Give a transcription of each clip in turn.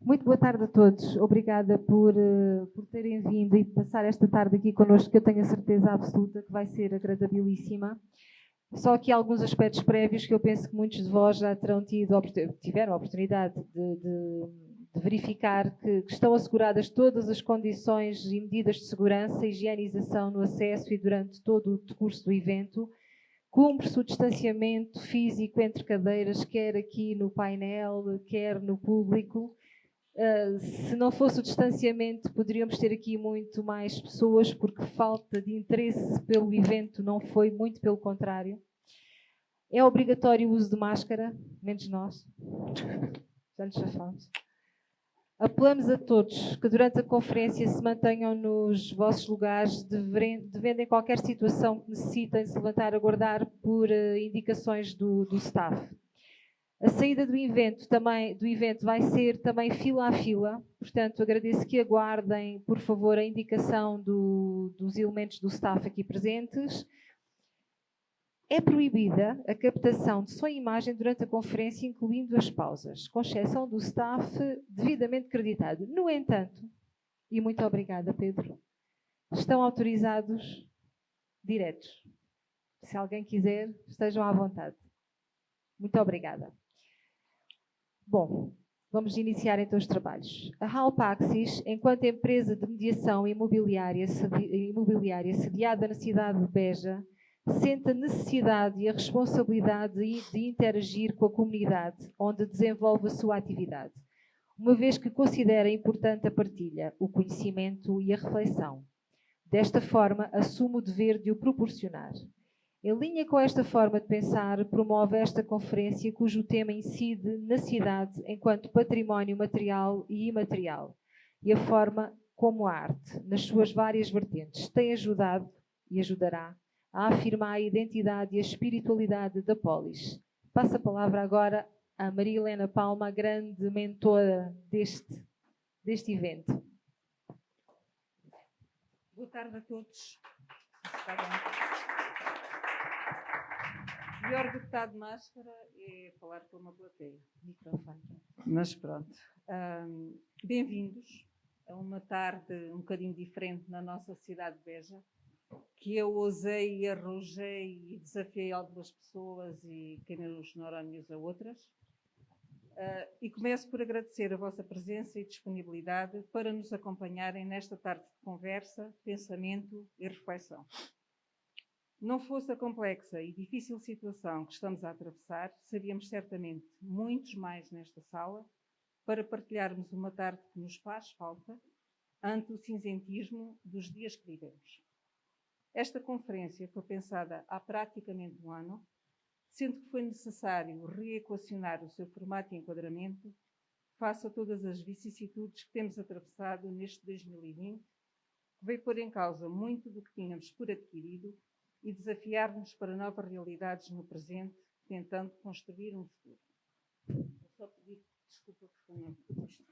Muito boa tarde a todos. Obrigada por terem vindo e passar esta tarde aqui connosco, que eu tenho a certeza absoluta que vai ser agradabilíssima. Só aqui alguns aspectos prévios que eu penso que muitos de vós já tiveram a oportunidade de verificar que estão asseguradas todas as condições e medidas de segurança e higienização no acesso e durante todo o decurso do evento. Cumpre-se o distanciamento físico entre cadeiras, quer aqui no painel, quer no público. Se não fosse o distanciamento, poderíamos ter aqui muito mais pessoas, porque falta de interesse pelo evento não foi, muito pelo contrário. É obrigatório o uso de máscara, menos nós. Já nos chafamos. Apelamos a todos que durante a conferência se mantenham nos vossos lugares, devendo em qualquer situação que necessitem se levantar a aguardar por indicações do staff. A saída do evento vai ser também fila a fila, portanto agradeço que aguardem, por favor, a indicação dos elementos do staff aqui presentes. É proibida a captação de som e imagem durante a conferência, incluindo as pausas, com exceção do staff devidamente acreditado. No entanto, e muito obrigada, Pedro, estão autorizados diretos. Se alguém quiser, estejam à vontade. Muito obrigada. Bom, vamos iniciar então os trabalhos. A Halpaxis, enquanto empresa de mediação imobiliária sediada na cidade de Beja, sente a necessidade e a responsabilidade de interagir com a comunidade onde desenvolve a sua atividade, uma vez que considera importante a partilha, o conhecimento e a reflexão. Desta forma, assume o dever de o proporcionar. Em linha com esta forma de pensar, promove esta conferência cujo tema incide na cidade enquanto património material e imaterial e a forma como a arte, nas suas várias vertentes, tem ajudado e ajudará a afirmar a identidade e a espiritualidade da polis. Passo a palavra agora a Maria Helena Palma, a grande mentora deste evento. Boa tarde a todos. Está bem. Melhor do que estar de máscara é falar com uma plateia. Microfone. Mas pronto. Bem-vindos a uma tarde um bocadinho diferente na nossa cidade de Beja, que eu ousei e arrojei e desafiei algumas pessoas e queimei os neurónios a outras. E começo por agradecer a vossa presença e disponibilidade para nos acompanharem nesta tarde de conversa, pensamento e reflexão. Não fosse a complexa e difícil situação que estamos a atravessar, seríamos certamente muitos mais nesta sala para partilharmos uma tarde que nos faz falta ante o cinzentismo dos dias que vivemos. Esta conferência foi pensada há praticamente um ano, sendo que foi necessário reequacionar o seu formato e enquadramento face a todas as vicissitudes que temos atravessado neste 2020, que veio pôr em causa muito do que tínhamos por adquirido e desafiar-nos para novas realidades no presente, tentando construir um futuro. Vou só pedir desculpa por falar isto.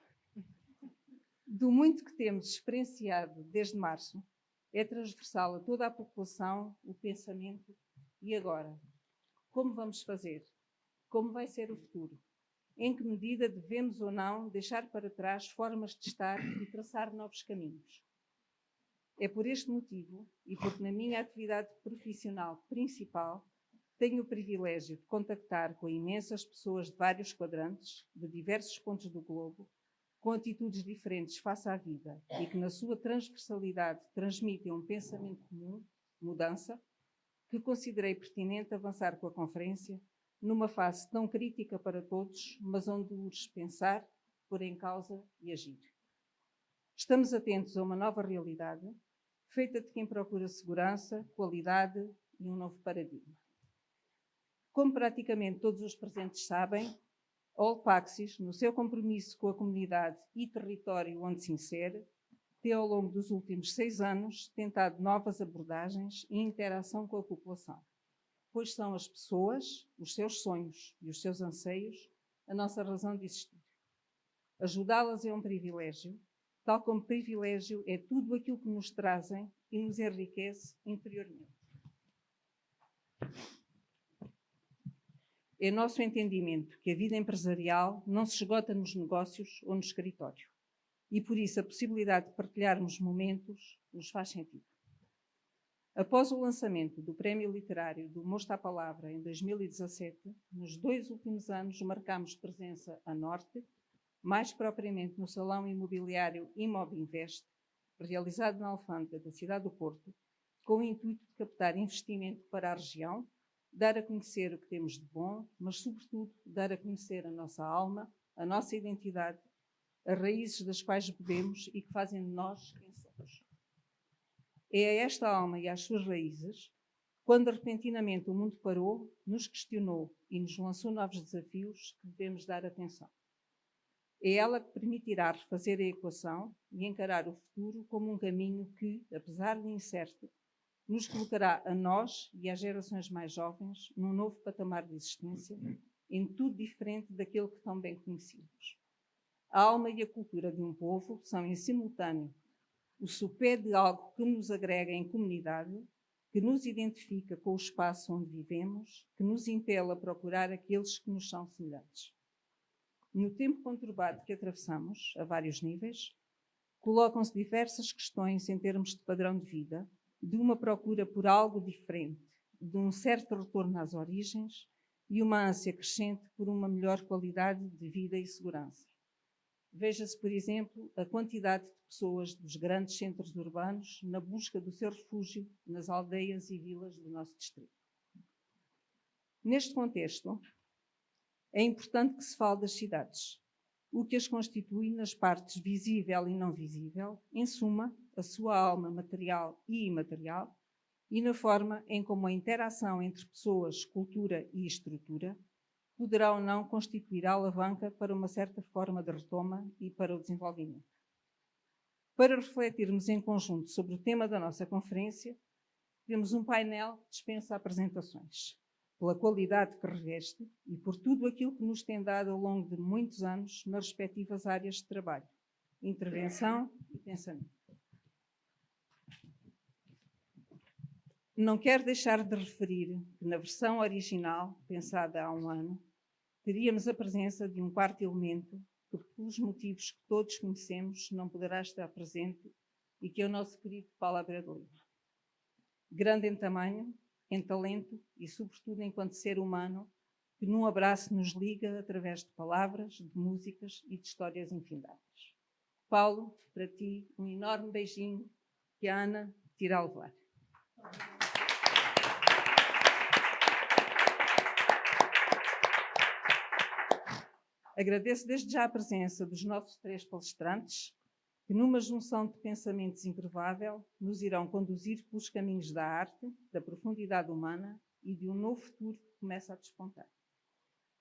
Do muito que temos experienciado desde março, é transversal a toda a população o pensamento e agora? Como vamos fazer? Como vai ser o futuro? Em que medida devemos ou não deixar para trás formas de estar e traçar novos caminhos? É por este motivo, e porque na minha atividade profissional principal tenho o privilégio de contactar com imensas pessoas de vários quadrantes, de diversos pontos do globo, com atitudes diferentes face à vida e que na sua transversalidade transmitem um pensamento comum, mudança, que considerei pertinente avançar com a conferência numa fase tão crítica para todos, mas onde urge pensar, pôr em causa e agir. Estamos atentos a uma nova realidade, feita de quem procura segurança, qualidade e um novo paradigma. Como praticamente todos os presentes sabem, a Halpaxis, no seu compromisso com a comunidade e território onde se insere, tem ao longo dos últimos 6 anos tentado novas abordagens e interação com a população, pois são as pessoas, os seus sonhos e os seus anseios a nossa razão de existir. Ajudá-las é um privilégio, tal como privilégio é tudo aquilo que nos trazem e nos enriquece interiormente. É nosso entendimento que a vida empresarial não se esgota nos negócios ou no escritório. E por isso a possibilidade de partilharmos momentos nos faz sentido. Após o lançamento do Prémio Literário do Mosto à Palavra em 2017, nos 2 últimos anos marcámos presença a norte, mais propriamente no Salão Imobiliário Imob-Invest, realizado na Alfândega da cidade do Porto, com o intuito de captar investimento para a região, dar a conhecer o que temos de bom, mas, sobretudo, dar a conhecer a nossa alma, a nossa identidade, as raízes das quais bebemos e que fazem de nós quem somos. É a esta alma e às suas raízes, quando repentinamente o mundo parou, nos questionou e nos lançou novos desafios, que devemos dar atenção. É ela que permitirá refazer a equação e encarar o futuro como um caminho que, apesar de incerto, nos colocará a nós e às gerações mais jovens num novo patamar de existência, em tudo diferente daquele que tão bem conhecíamos. A alma e a cultura de um povo são, em simultâneo, o sopé de algo que nos agrega em comunidade, que nos identifica com o espaço onde vivemos, que nos impele a procurar aqueles que nos são semelhantes. No tempo conturbado que atravessamos, a vários níveis, colocam-se diversas questões em termos de padrão de vida, de uma procura por algo diferente, de um certo retorno às origens e uma ânsia crescente por uma melhor qualidade de vida e segurança. Veja-se, por exemplo, a quantidade de pessoas dos grandes centros urbanos na busca do seu refúgio nas aldeias e vilas do nosso distrito. Neste contexto, é importante que se fale das cidades, o que as constitui nas partes visível e não visível, em suma, a sua alma material e imaterial, e na forma em como a interação entre pessoas, cultura e estrutura poderá ou não constituir a alavanca para uma certa forma de retoma e para o desenvolvimento. Para refletirmos em conjunto sobre o tema da nossa conferência, temos um painel que dispensa apresentações, pela qualidade que reveste e por tudo aquilo que nos tem dado ao longo de muitos anos nas respectivas áreas de trabalho, intervenção e pensamento. Não quero deixar de referir que na versão original, pensada há um ano, teríamos a presença de um quarto elemento que, pelos motivos que todos conhecemos, não poderá estar presente e que é o nosso querido Paulo Abreu de Lima. Grande em tamanho, em talento e, sobretudo, enquanto ser humano, que num abraço nos liga através de palavras, de músicas e de histórias infindáveis. Paulo, para ti, um enorme beijinho que a Ana te irá levar. Agradeço desde já a presença dos nossos 3 palestrantes, que numa junção de pensamentos improvável nos irão conduzir pelos caminhos da arte, da profundidade humana e de um novo futuro que começa a despontar.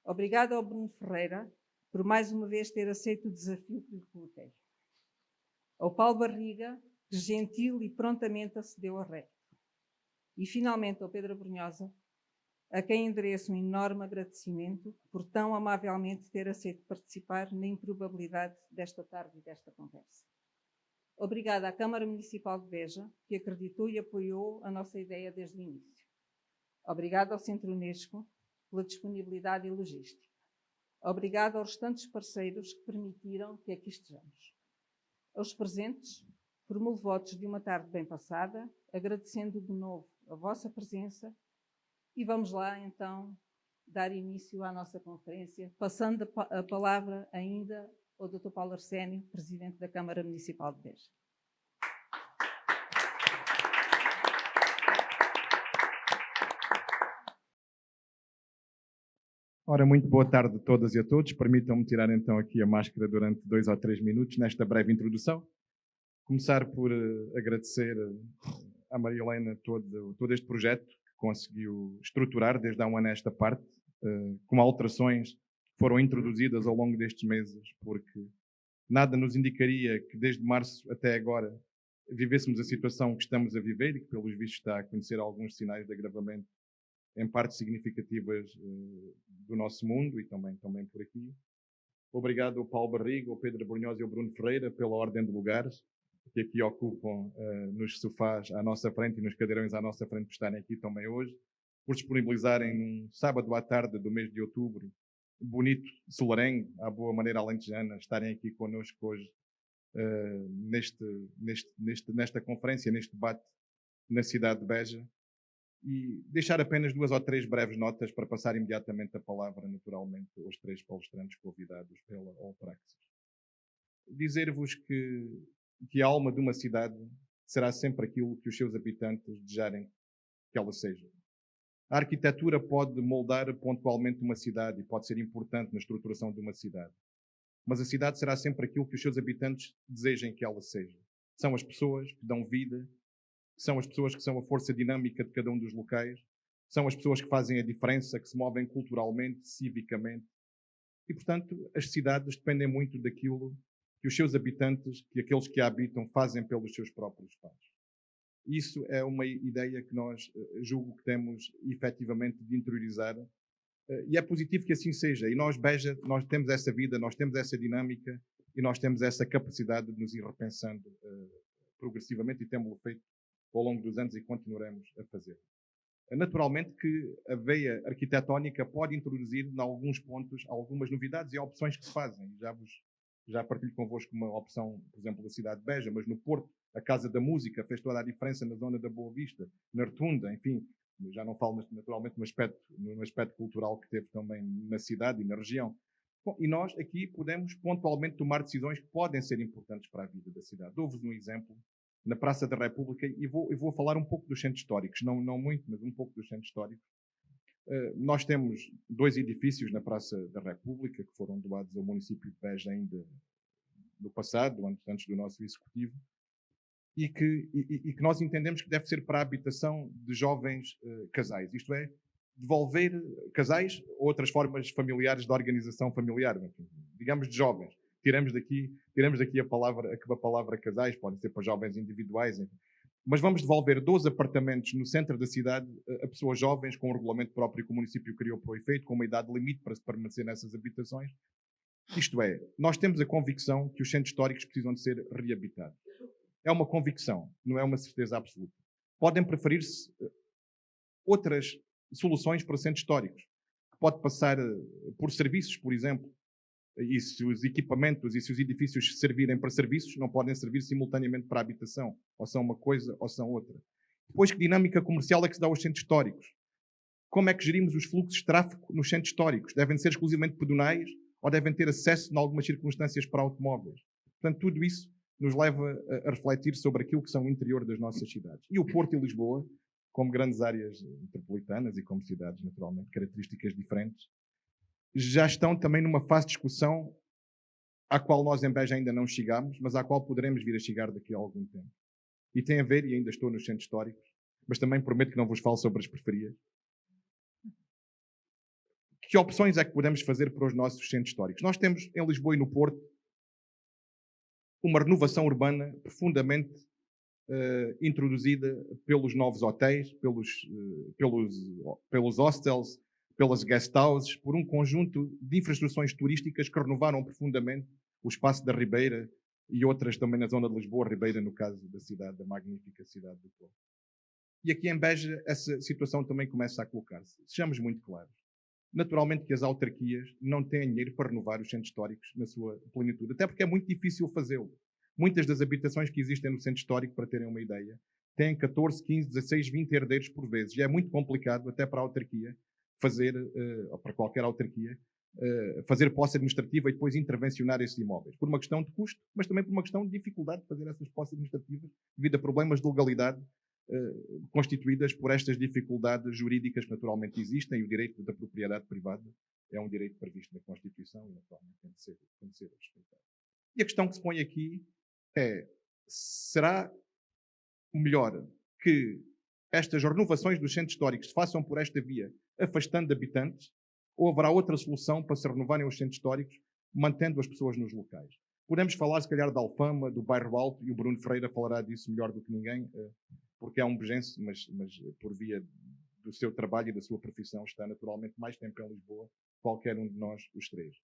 Obrigada ao Bruno Ferreira por mais uma vez ter aceito o desafio que lhe coloquei. Ao Paulo Barriga, que gentil e prontamente acedeu ao repto. E finalmente ao Pedro Brunhosa, a quem endereço um enorme agradecimento por tão amavelmente ter aceito participar na improbabilidade desta tarde e desta conversa. Obrigada à Câmara Municipal de Beja, que acreditou e apoiou a nossa ideia desde o início. Obrigada ao Centro Unesco pela disponibilidade e logística. Obrigada aos restantes parceiros que permitiram que aqui estejamos. Aos presentes, formulo votos de uma tarde bem passada, agradecendo de novo a vossa presença. E vamos lá, então, dar início à nossa conferência, passando a palavra ainda ao Dr. Paulo Arsénio, Presidente da Câmara Municipal de Beja. Ora, muito boa tarde a todas e a todos. Permitam-me tirar então aqui a máscara durante 2 ou 3 minutos nesta breve introdução. Começar por agradecer à Maria Helena todo este projeto, conseguiu estruturar desde há um ano a esta parte, com alterações que foram introduzidas ao longo destes meses, porque nada nos indicaria que desde março até agora vivêssemos a situação que estamos a viver e que, pelos vistos, está a conhecer alguns sinais de agravamento em partes significativas do nosso mundo e também por aqui. Obrigado ao Paulo Barriga, ao Pedro Brunhosa e ao Bruno Ferreira pela ordem de lugares que aqui ocupam nos sofás à nossa frente e nos cadeirões à nossa frente por estarem aqui também hoje. por disponibilizarem num sábado à tarde do mês de outubro, bonito, solarengo, à boa maneira alentejana, estarem aqui connosco hoje nesta conferência, neste debate na cidade de Beja, e deixar apenas 2 ou 3 breves notas para passar imediatamente a palavra, naturalmente, aos 3 palestrantes convidados pela All Praxis. Dizer-vos que a alma de uma cidade será sempre aquilo que os seus habitantes desejarem que ela seja. A arquitetura pode moldar pontualmente uma cidade e pode ser importante na estruturação de uma cidade. Mas a cidade será sempre aquilo que os seus habitantes desejem que ela seja. São as pessoas que dão vida, são as pessoas que são a força dinâmica de cada um dos locais, são as pessoas que fazem a diferença, que se movem culturalmente, civicamente. E, portanto, as cidades dependem muito daquilo que os seus habitantes, que aqueles que a habitam, fazem pelos seus próprios pais. Isso é uma ideia que nós julgo que temos efetivamente de interiorizar, e é positivo que assim seja. E nós, Beja, nós temos essa vida, nós temos essa dinâmica e nós temos essa capacidade de nos ir repensando progressivamente, e temos-lo feito ao longo dos anos e continuaremos a fazer. Naturalmente que a veia arquitetónica pode introduzir, em alguns pontos, algumas novidades e opções que se fazem. Já partilho convosco uma opção, por exemplo, da cidade de Beja, mas no Porto, a Casa da Música fez toda a diferença na zona da Boa Vista, na Rotunda, enfim, já não falo naturalmente no aspecto cultural que teve também na cidade e na região. Bom, e nós aqui podemos pontualmente tomar decisões que podem ser importantes para a vida da cidade. Dou-vos um exemplo, na Praça da República, e vou falar um pouco dos centros históricos, não muito, mas um pouco dos centros históricos. Nós temos 2 edifícios na Praça da República que foram doados ao município de Beja ainda no passado, antes do nosso executivo, e que nós entendemos que deve ser para a habitação de jovens casais, isto é, devolver casais ou outras formas familiares de organização familiar, digamos de jovens. Tiramos daqui a palavra casais, podem ser para jovens individuais, enfim. Mas vamos devolver 12 apartamentos no centro da cidade a pessoas jovens, com um regulamento próprio que o município criou para o efeito, com uma idade limite para se permanecer nessas habitações. Isto é, nós temos a convicção que os centros históricos precisam de ser reabitados. É uma convicção, não é uma certeza absoluta. Podem preferir-se outras soluções para centros históricos, que pode passar por serviços, por exemplo, e se os equipamentos e se os edifícios servirem para serviços, não podem servir simultaneamente para a habitação, ou são uma coisa ou são outra. Depois, que dinâmica comercial é que se dá aos centros históricos? Como é que gerimos os fluxos de tráfego nos centros históricos? Devem ser exclusivamente pedonais ou devem ter acesso, em algumas circunstâncias, para automóveis? Portanto, tudo isso nos leva a refletir sobre aquilo que são o interior das nossas cidades. E o Porto e Lisboa, como grandes áreas metropolitanas e como cidades, naturalmente, características diferentes, já estão também numa fase de discussão à qual nós em Beja ainda não chegámos, mas à qual poderemos vir a chegar daqui a algum tempo. E tem a ver, e ainda estou nos centros históricos, mas também prometo que não vos falo sobre as periferias. Que opções é que podemos fazer para os nossos centros históricos? Nós temos em Lisboa e no Porto uma renovação urbana profundamente introduzida pelos novos hotéis, pelos hostels, pelas guest houses, por um conjunto de infraestruturas turísticas que renovaram profundamente o espaço da Ribeira e outras também na zona de Lisboa, Ribeira no caso da magnífica cidade do Porto. E aqui em Beja essa situação também começa a colocar-se. Sejamos muito claros. Naturalmente que as autarquias não têm dinheiro para renovar os centros históricos na sua plenitude, até porque é muito difícil fazê-lo. Muitas das habitações que existem no centro histórico, para terem uma ideia, têm 14, 15, 16, 20 herdeiros por vezes. E é muito complicado, até para a autarquia, ou para qualquer autarquia, fazer posse administrativa e depois intervencionar esses imóveis. Por uma questão de custo, mas também por uma questão de dificuldade de fazer essas posses administrativas devido a problemas de legalidade constituídas por estas dificuldades jurídicas que naturalmente existem, e o direito da propriedade privada é um direito previsto na Constituição e naturalmente tem de ser respeitado. E a questão que se põe aqui é: será melhor que estas renovações dos centros históricos se façam por esta via, afastando habitantes, ou haverá outra solução para se renovarem os centros históricos, mantendo as pessoas nos locais? Podemos falar, se calhar, da Alfama, do Bairro Alto, e o Bruno Ferreira falará disso melhor do que ninguém, porque é um bejense, mas por via do seu trabalho e da sua profissão está naturalmente mais tempo em Lisboa, qualquer um de nós, os três.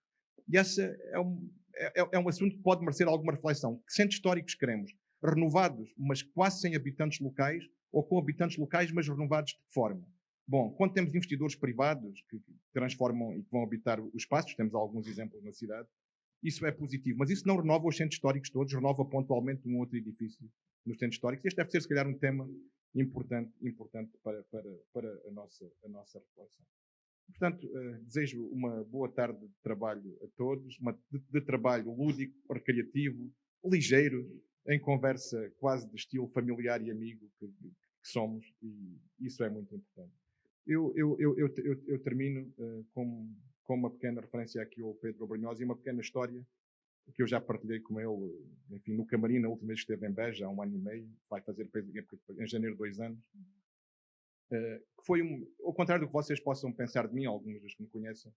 E esse é um assunto que pode merecer alguma reflexão. Que centros históricos queremos? Renovados, mas quase sem habitantes locais, ou com habitantes locais, mas renovados de que forma? Bom, quando temos investidores privados que transformam e que vão habitar os espaços, temos alguns exemplos na cidade, isso é positivo. Mas isso não renova os centros históricos todos, renova pontualmente um outro edifício nos centros históricos. Este deve ser, se calhar, um tema importante para a nossa reflexão. Portanto, desejo uma boa tarde de trabalho a todos, de trabalho lúdico, recreativo, ligeiro, em conversa quase de estilo familiar e amigo que somos, e isso é muito importante. Eu termino com uma pequena referência aqui ao Pedro Brunhosa e uma pequena história que eu já partilhei com ele, enfim, no camarim, na última vez que esteve em Beja, há 1 ano e meio, vai fazer em janeiro 2 anos. Que foi ao contrário do que vocês possam pensar de mim, alguns dos que me conhecem,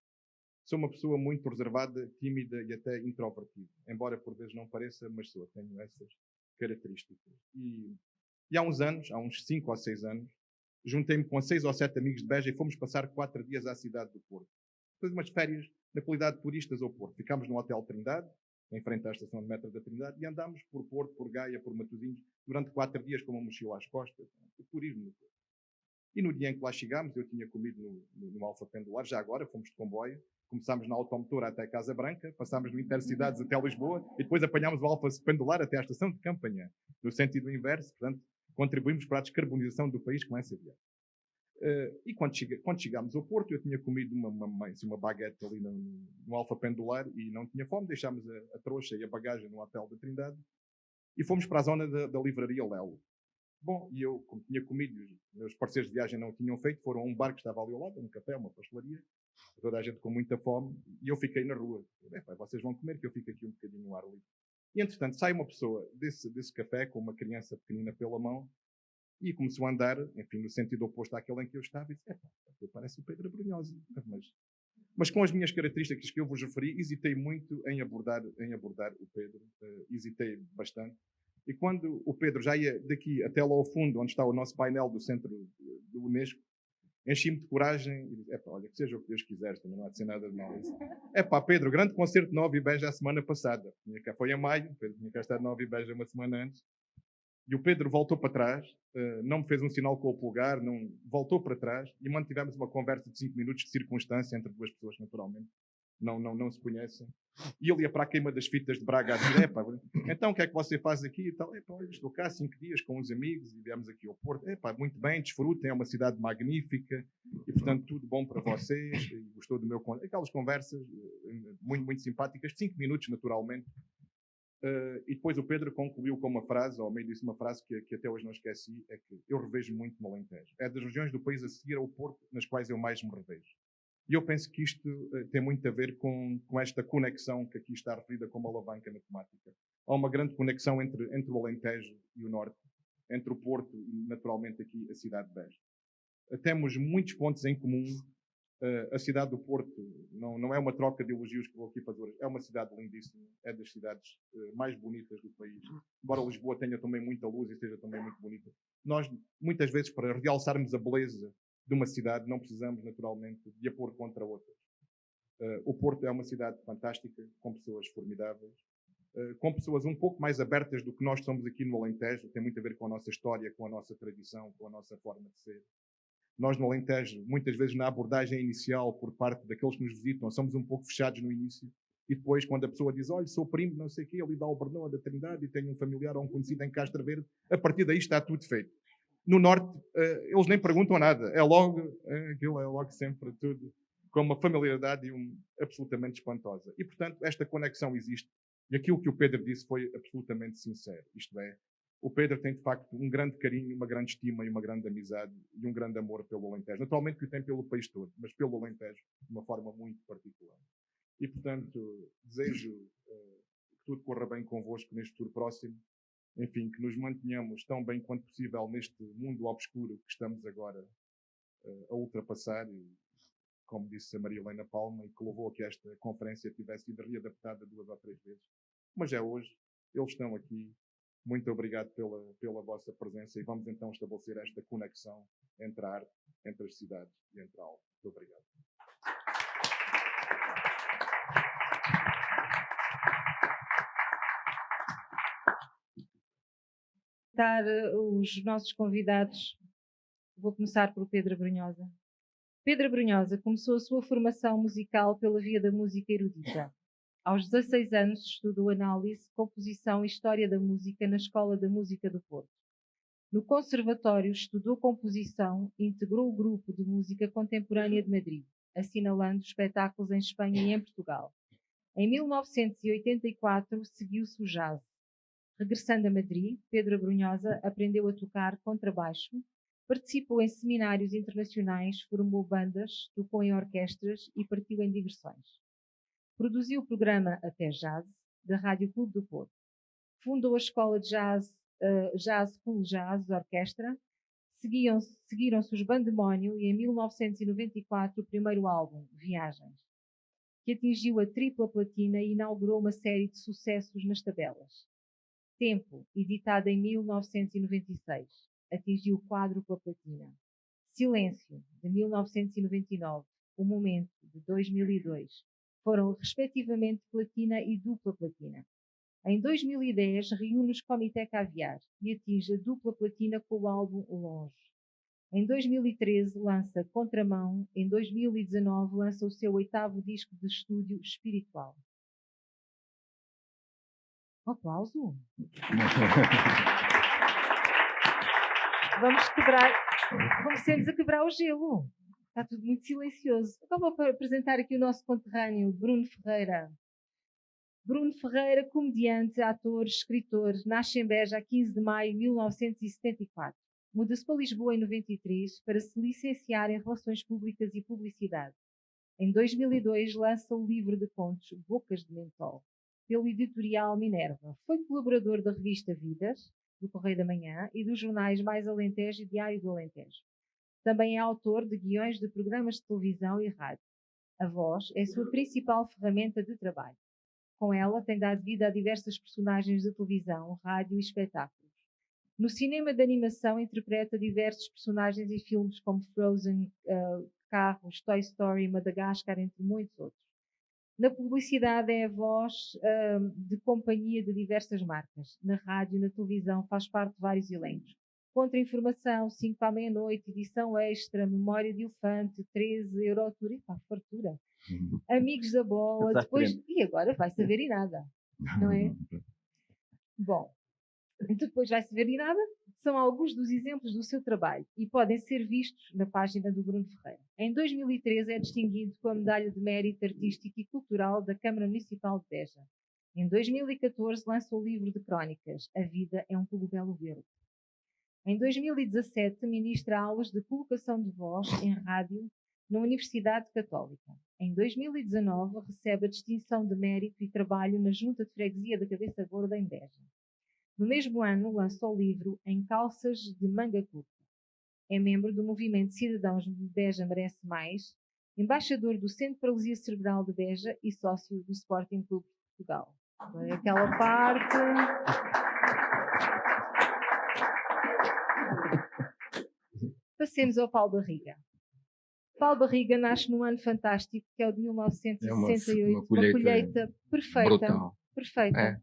sou uma pessoa muito reservada, tímida e até introvertida. Embora por vezes não pareça, mas tenho essas características. E há uns anos, há uns 5 ou 6 anos, juntei-me com 6 ou 7 amigos de Beja e fomos passar 4 dias à cidade do Porto. Depois umas férias na qualidade de turistas ao Porto. Ficámos no Hotel Trindade, em frente à estação de metro da Trindade, e andámos por Porto, por Gaia, por Matosinhos, durante 4 dias com uma mochila às costas. O turismo no Porto. E no dia em que lá chegámos, eu tinha comido no Alfa Pendular, já agora, fomos de comboio, começámos na automotora até Casa Branca, passámos no Intercidades até Lisboa, e depois apanhámos o Alfa Pendular até à estação de Campanhã, no sentido inverso, portanto, contribuímos para a descarbonização do país com essa viagem. E quando chegámos ao Porto, eu tinha comido uma baguete ali no Alfa Pendular e não tinha fome, deixámos a trouxa e a bagagem no Hotel da Trindade e fomos para a zona da livraria Lelo. Bom, e eu, como tinha comido, os meus parceiros de viagem não o tinham feito, foram a um bar que estava ali ao lado, um café, uma pastelaria, toda a gente com muita fome, e eu fiquei na rua. Vocês vão comer que eu fico aqui um bocadinho no ar livre. E, entretanto, sai uma pessoa desse café com uma criança pequenina pela mão e começou a andar, enfim, no sentido oposto àquele em que eu estava, e disse, parece o Pedro Brunhosa. Mas com as minhas características que eu vos referi, hesitei muito em abordar o Pedro, hesitei bastante. E quando o Pedro já ia daqui até lá ao fundo, onde está o nosso painel do centro do Unesco, enchi-me de coragem e disse, olha, que seja o que Deus quiser, também não há de ser nada de mal. Pedro, grande concerto de Nova e Beja a semana passada. Foi em maio, Pedro tinha cá estado de Nova e Beja uma semana antes. E o Pedro voltou para trás, não me fez um sinal com o polegar, voltou para trás e mantivemos uma conversa de 5 minutos de circunstância entre duas pessoas que naturalmente não se conhecem. E ele ia para a queima das fitas de Braga a dizer, então o que é que você faz aqui? E tal, estou cá 5 dias com uns amigos e viemos aqui ao Porto. Muito bem, desfrutem, é uma cidade magnífica e, portanto, tudo bom para vocês. E gostou do meu conto. Aquelas conversas muito, muito simpáticas, 5 minutos, naturalmente. E depois o Pedro concluiu com uma frase, ou ao meio disse uma frase que até hoje não esqueci, é que eu revejo muito no Alentejo. É das regiões do país a seguir ao Porto nas quais eu mais me revejo. E eu penso que isto tem muito a ver com esta conexão que aqui está referida como alavanca na temática. Há uma grande conexão entre o Alentejo e o Norte, entre o Porto e, naturalmente, aqui a cidade de Beja. Temos muitos pontos em comum. A cidade do Porto não é uma troca de elogios que vou aqui fazer hoje. É uma cidade lindíssima, é das cidades mais bonitas do país. Embora Lisboa tenha também muita luz e seja também muito bonita. Nós, muitas vezes, para realçarmos a beleza de uma cidade, não precisamos, naturalmente, de a pôr contra outras. O Porto é uma cidade fantástica, com pessoas formidáveis, com pessoas um pouco mais abertas do que nós somos aqui no Alentejo. Tem muito a ver com a nossa história, com a nossa tradição, com a nossa forma de ser. Nós no Alentejo, muitas vezes na abordagem inicial por parte daqueles que nos visitam, somos um pouco fechados no início. E depois, quando a pessoa diz, olha, sou primo, não sei o quê, ali da Albernoa, da Trindade, e tenho um familiar ou um conhecido em Castro Verde, a partir daí está tudo feito. No Norte, eles nem perguntam nada. Aquilo é logo sempre tudo com uma familiaridade absolutamente espantosa. E, portanto, esta conexão existe. E aquilo que o Pedro disse foi absolutamente sincero. Isto é, o Pedro tem, de facto, um grande carinho, uma grande estima e uma grande amizade e um grande amor pelo Alentejo. Naturalmente que o tem pelo país todo, mas pelo Alentejo de uma forma muito particular. E, portanto, desejo que tudo corra bem convosco neste futuro próximo. Enfim, que nos mantenhamos tão bem quanto possível neste mundo obscuro que estamos agora a ultrapassar. E, como disse a Maria Helena Palma, e que levou a que esta conferência tivesse sido readaptada 2 ou 3 vezes. Mas é hoje, eles estão aqui. Muito obrigado pela vossa presença e vamos então estabelecer esta conexão entre a arte, entre as cidades e entre a alma. Muito obrigado. Os nossos convidados Vou começar por Pedro Brunhosa. Pedro Brunhosa começou a sua formação musical pela via da música erudita. Aos 16 anos estudou análise, composição e história da música na Escola da Música do Porto. No Conservatório estudou composição e integrou o grupo de música contemporânea de Madrid, assinalando espetáculos em Espanha e em Portugal. Em 1984 seguiu-se o jazz. Regressando a Madrid, Pedro Brunhosa aprendeu a tocar contrabaixo, participou em seminários internacionais, formou bandas, tocou em orquestras e partiu em digressões. Produziu o programa Até Jazz, da Rádio Clube do Porto. Fundou a escola de jazz, Cool Jazz Orquestra. Seguiram-se os Bandemónio e em 1994 o primeiro álbum, Viagens, que atingiu a tripla platina e inaugurou uma série de sucessos nas tabelas. Tempo, editada em 1996, atingiu quádrupla platina. Silêncio, de 1999, O Momento, de 2002, foram respectivamente platina e dupla platina. Em 2010, reúne os Comité Caviar e atinge a dupla platina com o álbum Longe. Em 2013, lança Contramão. Em 2019, lança o seu 8º disco de estúdio, Espiritual. Um aplauso. Comecemos a quebrar o gelo. Está tudo muito silencioso. Agora vou apresentar aqui o nosso conterrâneo, Bruno Ferreira. Bruno Ferreira, comediante, ator, escritor, nasce em Beja a 15 de maio de 1974. Muda-se para Lisboa em 93 para se licenciar em Relações Públicas e Publicidade. Em 2002 lança o livro de contos Bocas de Mentol, pelo editorial Minerva. Foi colaborador da revista Vidas, do Correio da Manhã e dos jornais Mais Alentejo e Diário do Alentejo. Também é autor de guiões de programas de televisão e rádio. A voz é a sua principal ferramenta de trabalho. Com ela tem dado vida a diversas personagens de televisão, rádio e espetáculos. No cinema de animação interpreta diversos personagens em filmes como Frozen, Carros, Toy Story, Madagascar, entre muitos outros. Na publicidade é a voz de companhia de diversas marcas. Na rádio e na televisão faz parte de vários elencos. Contra-informação, 5 à meia-noite, edição extra, Memória de Elefante, 13, Eurotour, e pá, fartura. Amigos da Bola, depois... E agora vai saber e nada, não é? Bom, depois vai saber e nada, são alguns dos exemplos do seu trabalho e podem ser vistos na página do Bruno Ferreira. Em 2013 é distinguido com a Medalha de Mérito Artístico e Cultural da Câmara Municipal de Beja. Em 2014 lança o livro de crónicas A Vida é um Cogumelo Verde. Em 2017 ministra aulas de colocação de voz em rádio na Universidade Católica. Em 2019 recebe a distinção de mérito e trabalho na Junta de Freguesia da Cabeça Gorda em Beja. No mesmo ano lança o livro Em Calças de Manga Curta. É membro do Movimento Cidadãos de Beja Merece Mais, embaixador do Centro de Paralisia Cerebral de Beja e sócio do Sporting Clube de Portugal. É aquela parte... Passemos ao Paulo Barriga. Paulo Barriga nasce num ano fantástico, que é o de 1968, uma colheita perfeita. Perfeita. É.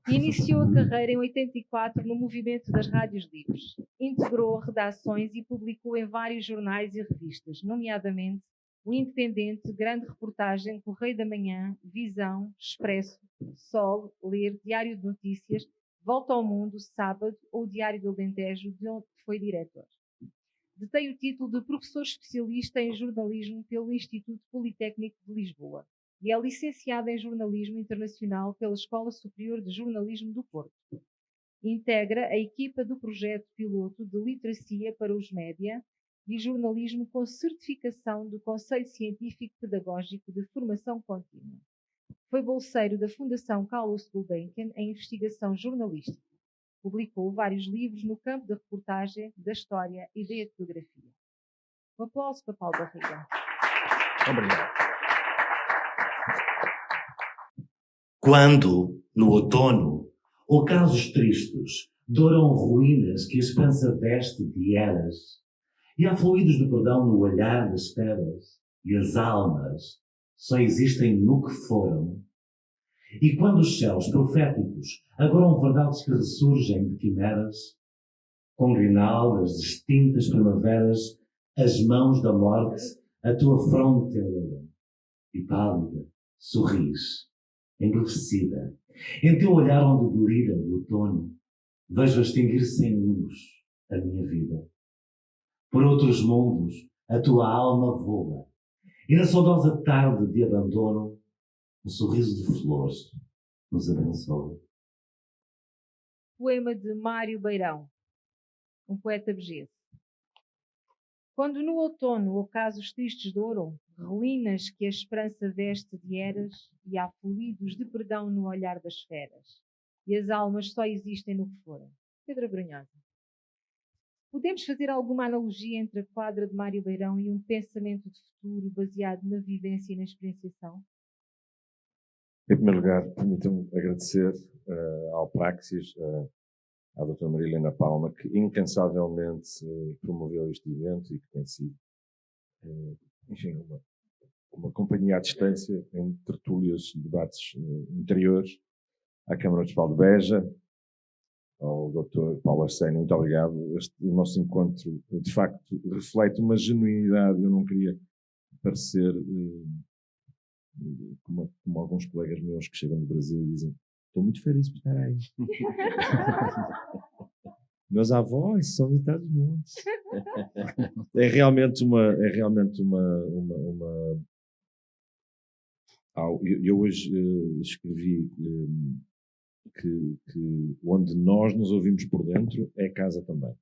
Iniciou a carreira em 84 no movimento das rádios livres. Integrou redações e publicou em vários jornais e revistas, nomeadamente O Independente, Grande Reportagem, Correio da Manhã, Visão, Expresso, Sol, Ler, Diário de Notícias, Volta ao Mundo, Sábado ou Diário do Alentejo, de onde foi diretor. Detém o título de professor especialista em jornalismo pelo Instituto Politécnico de Lisboa e é licenciado em jornalismo internacional pela Escola Superior de Jornalismo do Porto. Integra a equipa do projeto piloto de literacia para os média e jornalismo com certificação do Conselho Científico Pedagógico de Formação Contínua. Foi bolseiro da Fundação Carlos Gulbenkian em investigação jornalística. Publicou vários livros no campo da reportagem, da história e da etnografia. Um aplauso para Paulo Barriga. Obrigado. Quando, no outono, ocasos tristes douram ruínas que a esperança veste de eras, e há fluidos do perdão no olhar das esperas, e as almas só existem no que foram. E quando os céus proféticos agoram verdades que ressurgem de quimeras, com grinaldas, distintas primaveras, as mãos da morte, a tua fronte eleva. E pálida, sorris, embevecida. Em teu olhar onde delira o outono, vejo extinguir-se em luz a minha vida. Por outros mundos, a tua alma voa. E na saudosa tarde de abandono, um sorriso de flores nos abençoa. Poema de Mário Beirão, um poeta vegese. Quando no outono ocasos tristes douram, ruínas que a esperança veste de eras, e há fluidos de perdão no olhar das feras, e as almas só existem no que foram. Pedro Brunhosa. Podemos fazer alguma analogia entre a quadra de Mário Beirão e um pensamento de futuro baseado na vivência e na experienciação? Em primeiro lugar, permitam-me agradecer ao Praxis, à doutora Maria Helena Palma, que incansavelmente promoveu este evento e que tem sido, enfim, uma companhia à distância em tertúlias e debates interiores, à Câmara Municipal de Beja, ao Dr. Paulo Arsénio, muito obrigado. O nosso encontro, de facto, reflete uma genuinidade. Eu não queria parecer como alguns colegas meus que chegam do Brasil e dizem: estou muito feliz por estar aí. Meus avós são de Trás-os-Montes. É realmente uma. Eu hoje escrevi que onde nós nos ouvimos por dentro é casa também.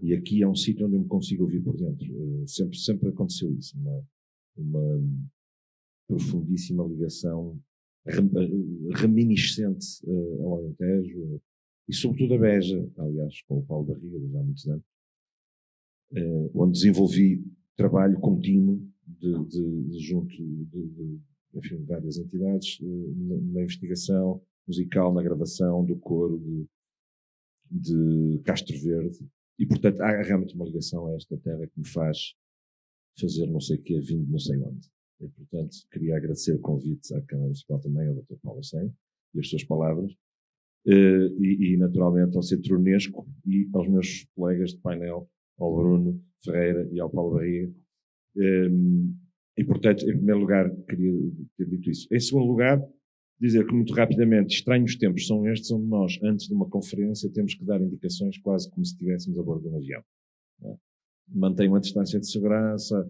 E aqui é um sítio onde eu me consigo ouvir por dentro. Sempre aconteceu isso. Uma profundíssima ligação reminiscente ao Alentejo e sobretudo a Beja, aliás, com o Paulo Barriga, já há muitos anos, onde desenvolvi trabalho contínuo junto de várias entidades na investigação musical, na gravação do coro de Castro Verde, e portanto há realmente uma ligação a esta terra que me faz fazer não sei o que, vindo não sei onde. E, portanto, queria agradecer o convite à Câmara Municipal também, ao Dr. Paulo Arsénio, e as suas palavras, e naturalmente ao Centro Unesco e aos meus colegas de painel, ao Bruno Ferreira e ao Paulo Barriga. E, portanto, em primeiro lugar, queria ter dito isso. Em segundo lugar, dizer que muito rapidamente, estranhos tempos são estes, onde nós, antes de uma conferência, temos que dar indicações quase como se estivéssemos a bordo de um avião. Mantenham a distância de segurança,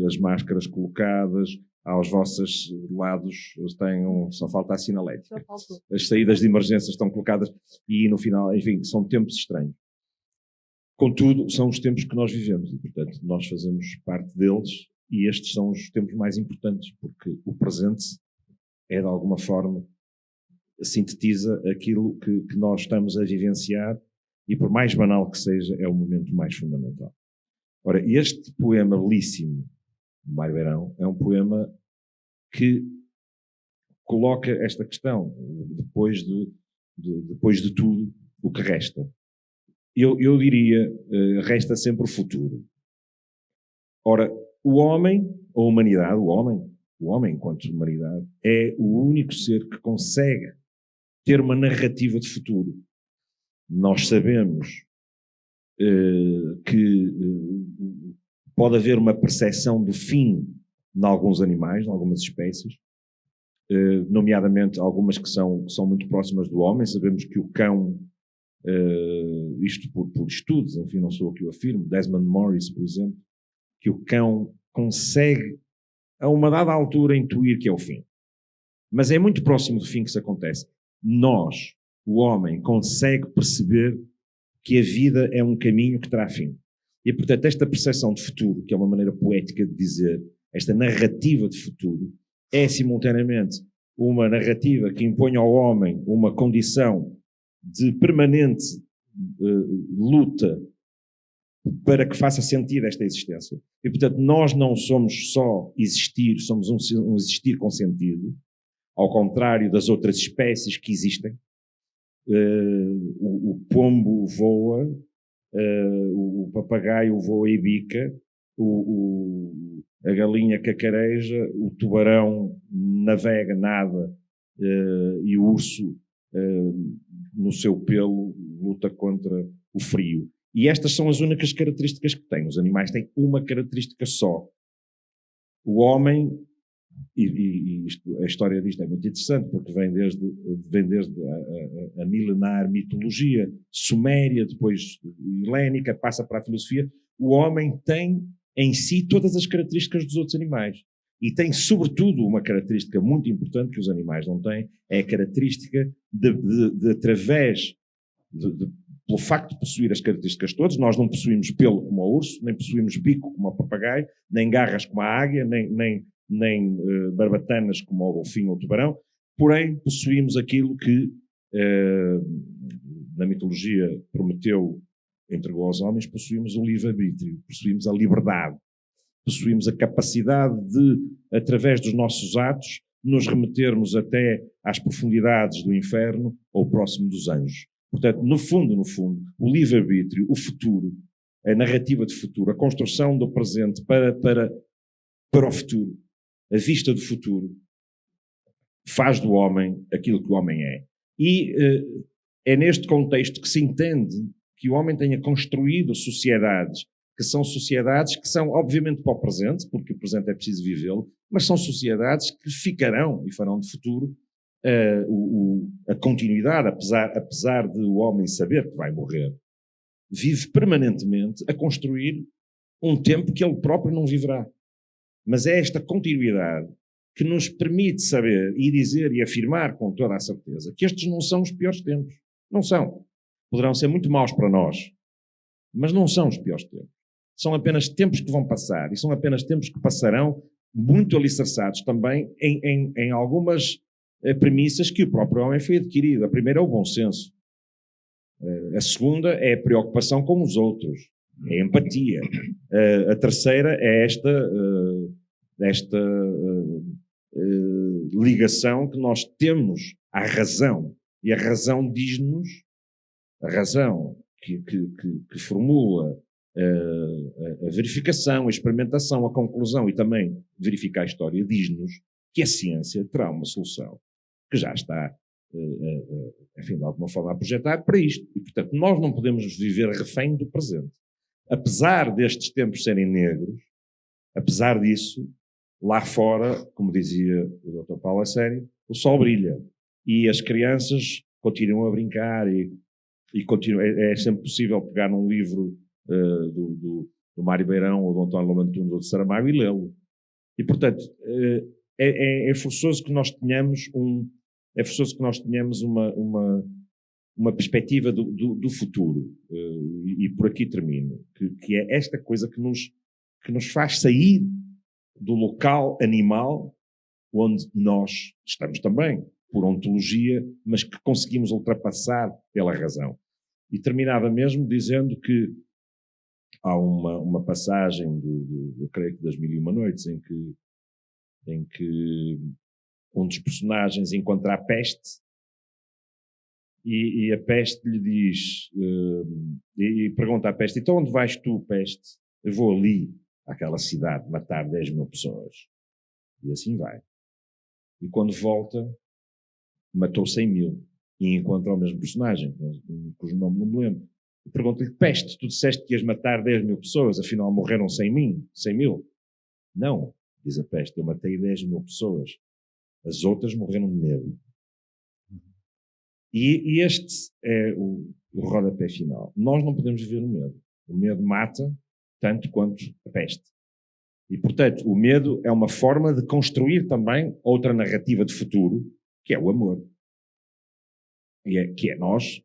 as máscaras colocadas, aos vossos lados só falta a sinalética. As saídas de emergência estão colocadas e no final, enfim, são tempos estranhos. Contudo, são os tempos que nós vivemos e, portanto, nós fazemos parte deles e estes são os tempos mais importantes porque o presente é, de alguma forma, sintetiza aquilo que nós estamos a vivenciar e, por mais banal que seja, é o momento mais fundamental. Ora, este poema belíssimo de Mário Beirão é um poema que coloca esta questão, depois de tudo, o que resta. Eu diria, resta sempre o futuro. Ora, o homem, a humanidade, o homem enquanto humanidade, é o único ser que consegue ter uma narrativa de futuro. Nós sabemos que pode haver uma percepção do fim em alguns animais, em algumas espécies, nomeadamente algumas que são muito próximas do homem. Sabemos que o cão, isto por estudos, enfim, não sou o que eu afirmo, Desmond Morris, por exemplo, que o cão consegue, a uma dada altura, intuir que é o fim. Mas é muito próximo do fim que isso acontece. Nós, o homem, consegue perceber que a vida é um caminho que terá fim. E, portanto, esta percepção de futuro, que é uma maneira poética de dizer, esta narrativa de futuro, é simultaneamente uma narrativa que impõe ao homem uma condição de permanente luta para que faça sentido esta existência. E, portanto, nós não somos só existir, somos um existir com sentido, ao contrário das outras espécies que existem. O pombo voa, o papagaio voa e bica, a galinha cacareja, o tubarão navega, nada, e o urso, no seu pelo, luta contra o frio. E estas são as únicas características que têm. Os animais têm uma característica só. O homem, a história disto é muito interessante, porque vem desde a milenar mitologia suméria, depois helénica, passa para a filosofia. O homem tem em si todas as características dos outros animais. E tem, sobretudo, uma característica muito importante que os animais não têm, é a característica de através, pelo facto de possuir as características todas, nós não possuímos pelo como o urso, nem possuímos bico como o papagaio, nem garras como a águia, nem barbatanas como o golfinho ou o tubarão, porém possuímos aquilo que na mitologia Prometeu entregou aos homens, possuímos o livre-arbítrio, possuímos a liberdade, possuímos a capacidade de, através dos nossos atos, nos remetermos até às profundidades do inferno ou próximo dos anjos. Portanto, no fundo, o livre-arbítrio, o futuro, a narrativa de futuro, a construção do presente para o futuro, a vista do futuro, faz do homem aquilo que o homem é. E é neste contexto que se entende que o homem tenha construído sociedades que são, obviamente, para o presente, porque o presente é preciso vivê-lo, mas são sociedades que ficarão e farão de futuro a continuidade, apesar de o homem saber que vai morrer. Vive permanentemente a construir um tempo que ele próprio não viverá. Mas é esta continuidade que nos permite saber e dizer e afirmar com toda a certeza que estes não são os piores tempos. Não são. Poderão ser muito maus para nós, mas não são os piores tempos. São apenas tempos que vão passar e são apenas tempos que passarão muito alicerçados também em algumas premissas que o próprio homem foi adquirido. A primeira é o bom senso. A segunda é a preocupação com os outros, é a empatia. A terceira é esta ligação que nós temos à razão. E a razão diz-nos, a razão que formula a verificação, a experimentação, a conclusão e também verificar a história, diz-nos que a ciência terá uma solução que já está, enfim, de alguma forma a projetar para isto. E, portanto, nós não podemos viver refém do presente. Apesar destes tempos serem negros, apesar disso, lá fora, como dizia o Dr. Paulo a sério, o sol brilha e as crianças continuam a brincar e é sempre possível pegar num livro do Mário Beirão ou do António Lomantunes ou de Saramago e lê-lo. E, portanto, é forçoso que nós tenhamos uma perspectiva do futuro. E por aqui termino. Que é esta coisa que nos faz sair do local animal onde nós estamos também, por ontologia, mas que conseguimos ultrapassar pela razão. E terminava mesmo dizendo que há uma passagem eu creio que das Mil e Uma Noites em que um dos personagens encontra a peste e a peste lhe diz e pergunta à peste: então onde vais tu, peste? Eu vou ali àquela cidade matar 10.000 pessoas. E assim vai. E quando volta, matou 100.000 e encontra o mesmo personagem, cujo nome não me lembro. E pergunta-lhe: peste, tu disseste que ias matar 10.000 pessoas, afinal morreram 100.000? Não, diz a peste, eu matei 10.000 pessoas. As outras morreram de medo. E este é o rodapé final. Nós não podemos viver no medo. O medo mata tanto quanto a peste. E, portanto, o medo é uma forma de construir também outra narrativa de futuro, que é o amor. Que é nós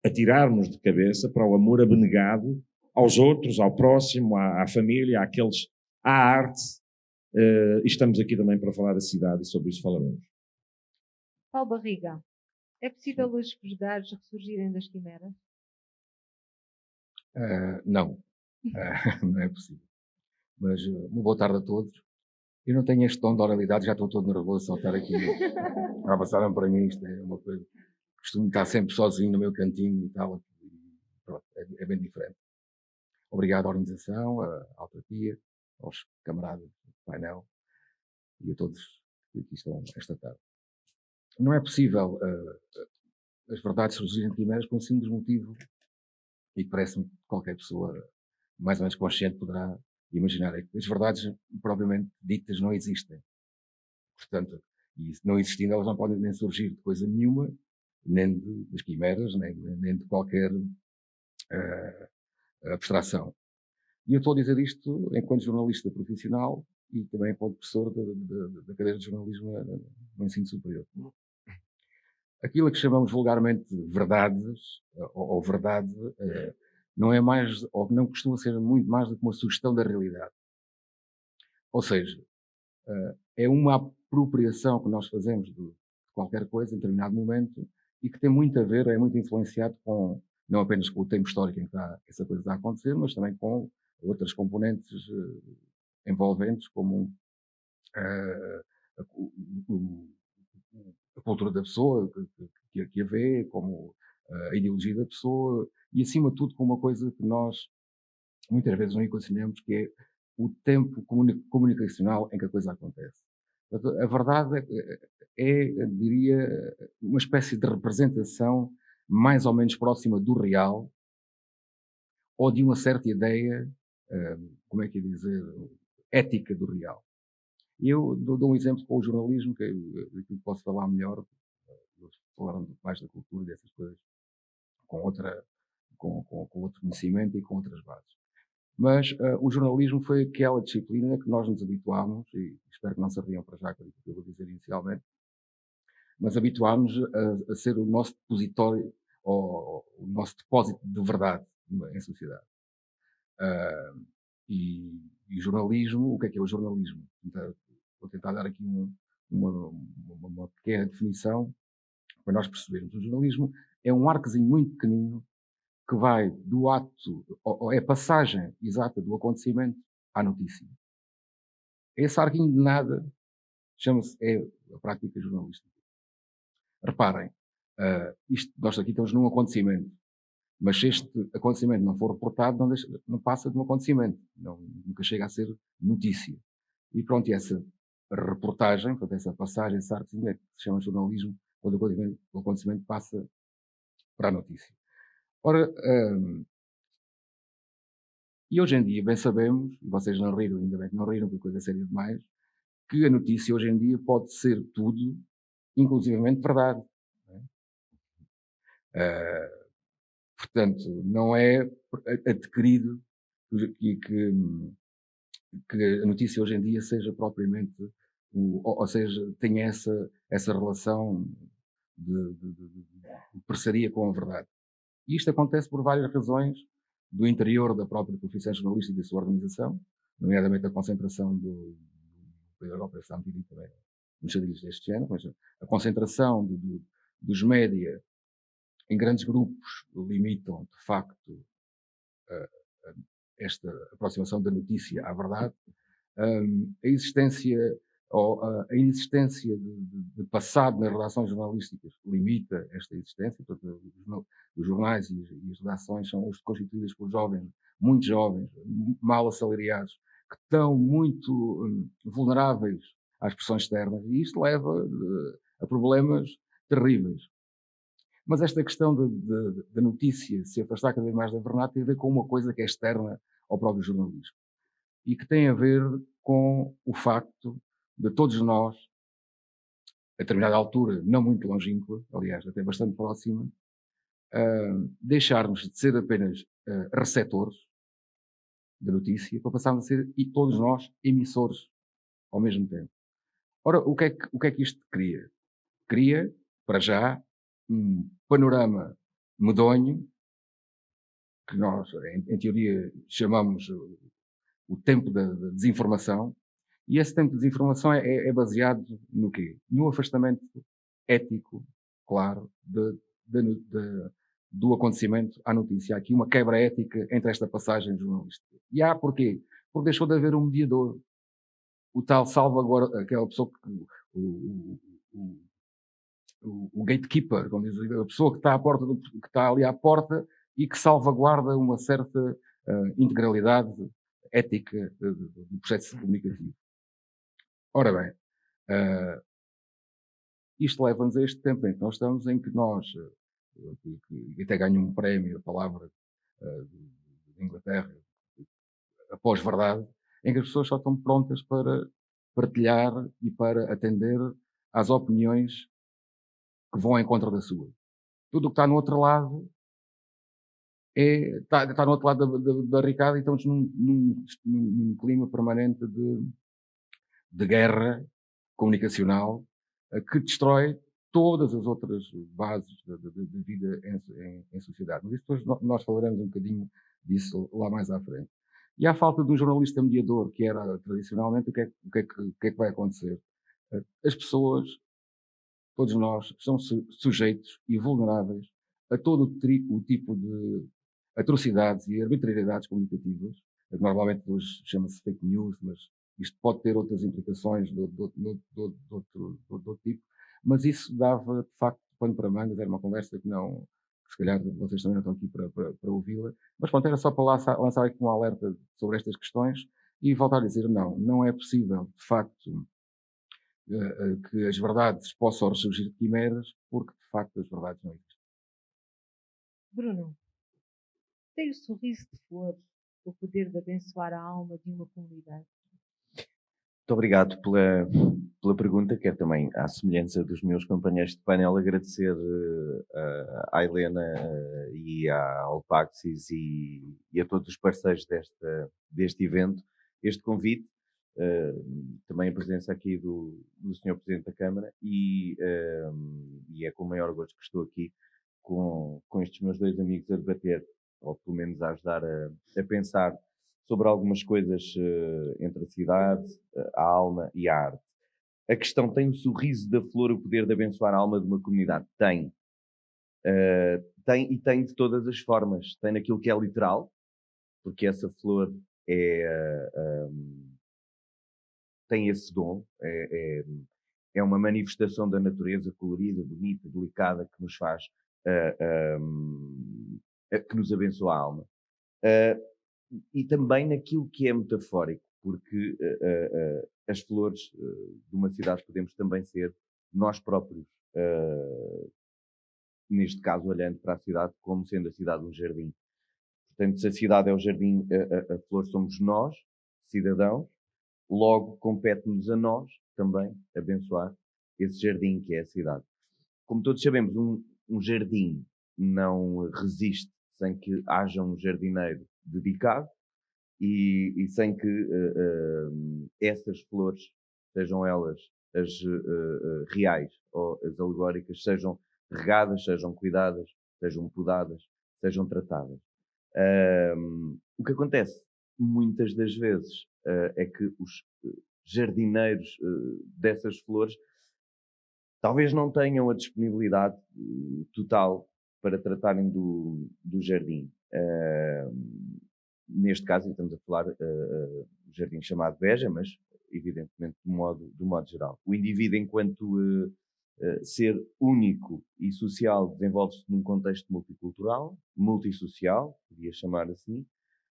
atirarmos de cabeça para o amor abnegado aos outros, ao próximo, à família, à arte. E estamos aqui também para falar da cidade e sobre isso falaremos. Paulo Barriga, é possível os fosgares ressurgirem das quimeras? Não, não é possível. Mas uma boa tarde a todos. Eu não tenho este tom de oralidade, já estou todo nervoso só estar aqui. Já passaram para mim, isto é uma coisa. Costumo estar sempre sozinho no meu cantinho e tal. Pronto, é bem diferente. Obrigado à organização, à autarquia, aos camaradas do painel e a todos que aqui estão esta tarde. Não é possível as verdades surgirem de quimeras por um simples motivo, e que parece-me que qualquer pessoa mais ou menos consciente poderá imaginar, é que as verdades propriamente ditas não existem. Portanto, e não existindo, elas não podem nem surgir de coisa nenhuma, nem das quimeras, nem de qualquer abstração. E eu estou a dizer isto enquanto jornalista profissional e também enquanto professor da cadeira de jornalismo no ensino superior. Aquilo a que chamamos vulgarmente verdades, ou verdade, não é mais, ou não costuma ser muito mais do que uma sugestão da realidade. Ou seja, é uma apropriação que nós fazemos de qualquer coisa em determinado momento e que tem muito a ver, é muito influenciado com, não apenas com o tempo histórico em que essa coisa está a acontecer, mas também com outras componentes envolventes, como a cultura da pessoa que a vê, como a ideologia da pessoa e, acima de tudo, com uma coisa que nós muitas vezes não equacionamos, que é o tempo comunicacional em que a coisa acontece. Portanto, a verdade diria, uma espécie de representação mais ou menos próxima do real ou de uma certa ideia, como é que é dizer, ética do real. Eu dou um exemplo com o jornalismo, que eu posso falar melhor, falaram mais da cultura, dessas coisas, com outro conhecimento e com outras bases. Mas o jornalismo foi aquela disciplina que nós nos habituámos, e espero que não se riam para já com o que eu vou dizer inicialmente, mas habituámos a ser o nosso depositório, ou o nosso depósito de verdade em sociedade. E jornalismo, o que é o jornalismo? Então, vou tentar dar aqui uma pequena definição para nós percebermos. O jornalismo é um arcozinho muito pequenino que vai do ato, ou é a passagem exata do acontecimento à notícia. Esse arquinho de nada é a prática jornalística. Reparem, nós aqui estamos num acontecimento, mas se este acontecimento não for reportado, não passa de um acontecimento, nunca chega a ser notícia. E pronto, e essa reportagem, portanto, essa passagem, esse arcozinho é que se chama jornalismo, quando o acontecimento passa para a notícia. Ora, e hoje em dia, bem sabemos, e vocês não riram, ainda bem que não riram, porque a coisa é séria demais, que a notícia hoje em dia pode ser tudo, inclusivamente verdade. Não é? Portanto, não é adquirido que a notícia hoje em dia seja propriamente, ou seja, tenha essa relação de parceria com a verdade. E isto acontece por várias razões do interior da própria profissão jornalística e da sua organização, nomeadamente a concentração da Europa, está metido também nos xadrezes deste género, mas a concentração dos média em grandes grupos limitam, de facto, esta aproximação da notícia à verdade. A existência de passado nas redações jornalísticas limita esta existência. Portanto, os jornais e as redações são constituídas por jovens, muito jovens, mal assalariados, que estão muito vulneráveis às pressões externas, e isto leva a problemas terríveis. Mas esta questão da notícia se afastar cada vez mais da verdade tem a ver com uma coisa que é externa ao próprio jornalismo e que tem a ver com o facto de todos nós, a determinada altura, não muito longínqua, aliás, até bastante próxima, deixarmos de ser apenas receptores da notícia para passarmos a ser, e todos nós, emissores ao mesmo tempo. Ora, o que é que isto cria? Cria, para já, um panorama medonho, que nós, em teoria, chamamos o tempo da desinformação, e esse tempo de desinformação é baseado no quê? No afastamento ético, claro, do acontecimento à notícia. Há aqui uma quebra ética entre esta passagem jornalística. E há porquê? Porque deixou de haver um mediador. O tal salvaguarda, aquela pessoa que o gatekeeper, como diz, a pessoa que está à porta, que está ali à porta e que salvaguarda uma certa integralidade ética do processo comunicativo. Ora bem, isto leva-nos a este tempo em que nós estamos, em que nós que até ganhou um prémio, a palavra de Inglaterra, a pós-verdade, em que as pessoas só estão prontas para partilhar e para atender às opiniões que vão em contra da sua. Tudo o que está no outro lado está no outro lado da barricada e estamos num clima permanente de guerra comunicacional que destrói todas as outras bases de vida em sociedade. Mas isso depois nós falaremos um bocadinho disso lá mais à frente. E à falta de um jornalista mediador, que era tradicionalmente, o que é que vai acontecer? As pessoas, todos nós, são sujeitos e vulneráveis a todo o tipo de atrocidades e arbitrariedades comunicativas, que normalmente hoje chama-se fake news, mas isto pode ter outras implicações de outro tipo, mas isso dava, de facto, pano para mangas, era uma conversa que se calhar vocês também não estão aqui para ouvi-la, mas pronto, era só para lançar aqui um alerta sobre estas questões e voltar a dizer, não é possível, de facto, que as verdades possam ressurgir de quimeras, porque, de facto, as verdades não existem. Bruno, tem o sorriso de flor o poder de abençoar a alma de uma comunidade? Muito obrigado pela pergunta, que é também, à semelhança dos meus companheiros de painel, agradecer à Helena e ao Paxis e a todos os parceiros deste evento, este convite, também a presença aqui do Sr. Presidente da Câmara e é com o maior gosto que estou aqui com estes meus dois amigos a debater, ou pelo menos a ajudar a pensar sobre algumas coisas entre a cidade, a alma e a arte. A questão, tem o sorriso da flor o poder de abençoar a alma de uma comunidade? Tem. Tem de todas as formas. Tem naquilo que é literal, porque essa flor tem esse dom, é uma manifestação da natureza colorida, bonita, delicada, que nos faz, que nos abençoa a alma. E também naquilo que é metafórico, porque as flores de uma cidade podemos também ser nós próprios, neste caso olhando para a cidade como sendo a cidade um jardim. Portanto, se a cidade é o jardim, a flor somos nós, cidadãos, logo compete-nos a nós também abençoar esse jardim que é a cidade. Como todos sabemos, um jardim não resiste sem que haja um jardineiro dedicado e sem que essas flores, sejam elas as reais ou as alegóricas, sejam regadas, sejam cuidadas, sejam podadas, sejam tratadas. O que acontece muitas das vezes é que os jardineiros dessas flores talvez não tenham a disponibilidade total para tratarem do jardim. Neste caso, estamos a falar do jardim chamado Beja, mas evidentemente do modo geral. O indivíduo, enquanto ser único e social, desenvolve-se num contexto multicultural, multissocial, podia chamar assim,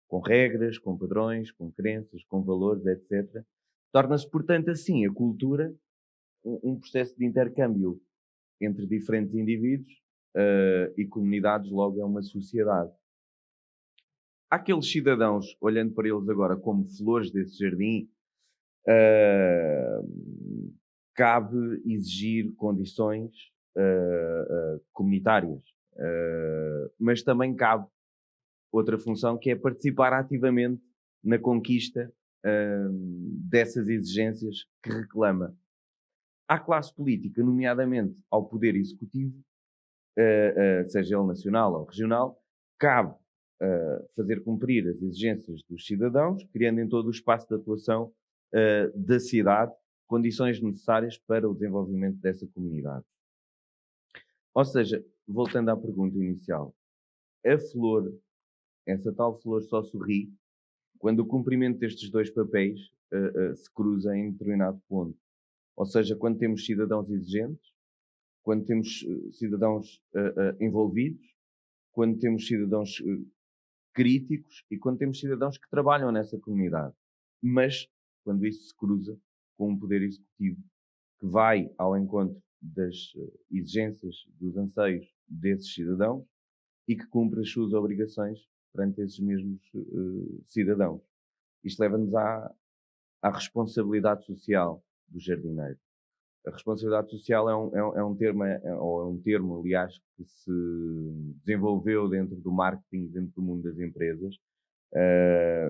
com regras, com padrões, com crenças, com valores, etc. Torna-se, portanto, assim, a cultura um processo de intercâmbio entre diferentes indivíduos e comunidades, logo é uma sociedade. Aqueles cidadãos, olhando para eles agora como flores desse jardim, cabe exigir condições comunitárias, mas também cabe outra função, que é participar ativamente na conquista dessas exigências que reclama. À classe política, nomeadamente ao poder executivo, seja ele nacional ou regional, cabe fazer cumprir as exigências dos cidadãos, criando em todo o espaço de atuação da cidade condições necessárias para o desenvolvimento dessa comunidade. Ou seja, voltando à pergunta inicial, a flor, essa tal flor só sorri quando o cumprimento destes dois papéis se cruza em determinado ponto. Ou seja, quando temos cidadãos exigentes, quando temos cidadãos envolvidos, quando temos cidadãos críticos e quando temos cidadãos que trabalham nessa comunidade. Mas quando isso se cruza com um poder executivo que vai ao encontro das exigências, dos anseios desses cidadãos e que cumpre as suas obrigações perante esses mesmos cidadãos. Isto leva-nos à responsabilidade social do jardineiro. A responsabilidade social é um termo, aliás, que se desenvolveu dentro do marketing, dentro do mundo das empresas.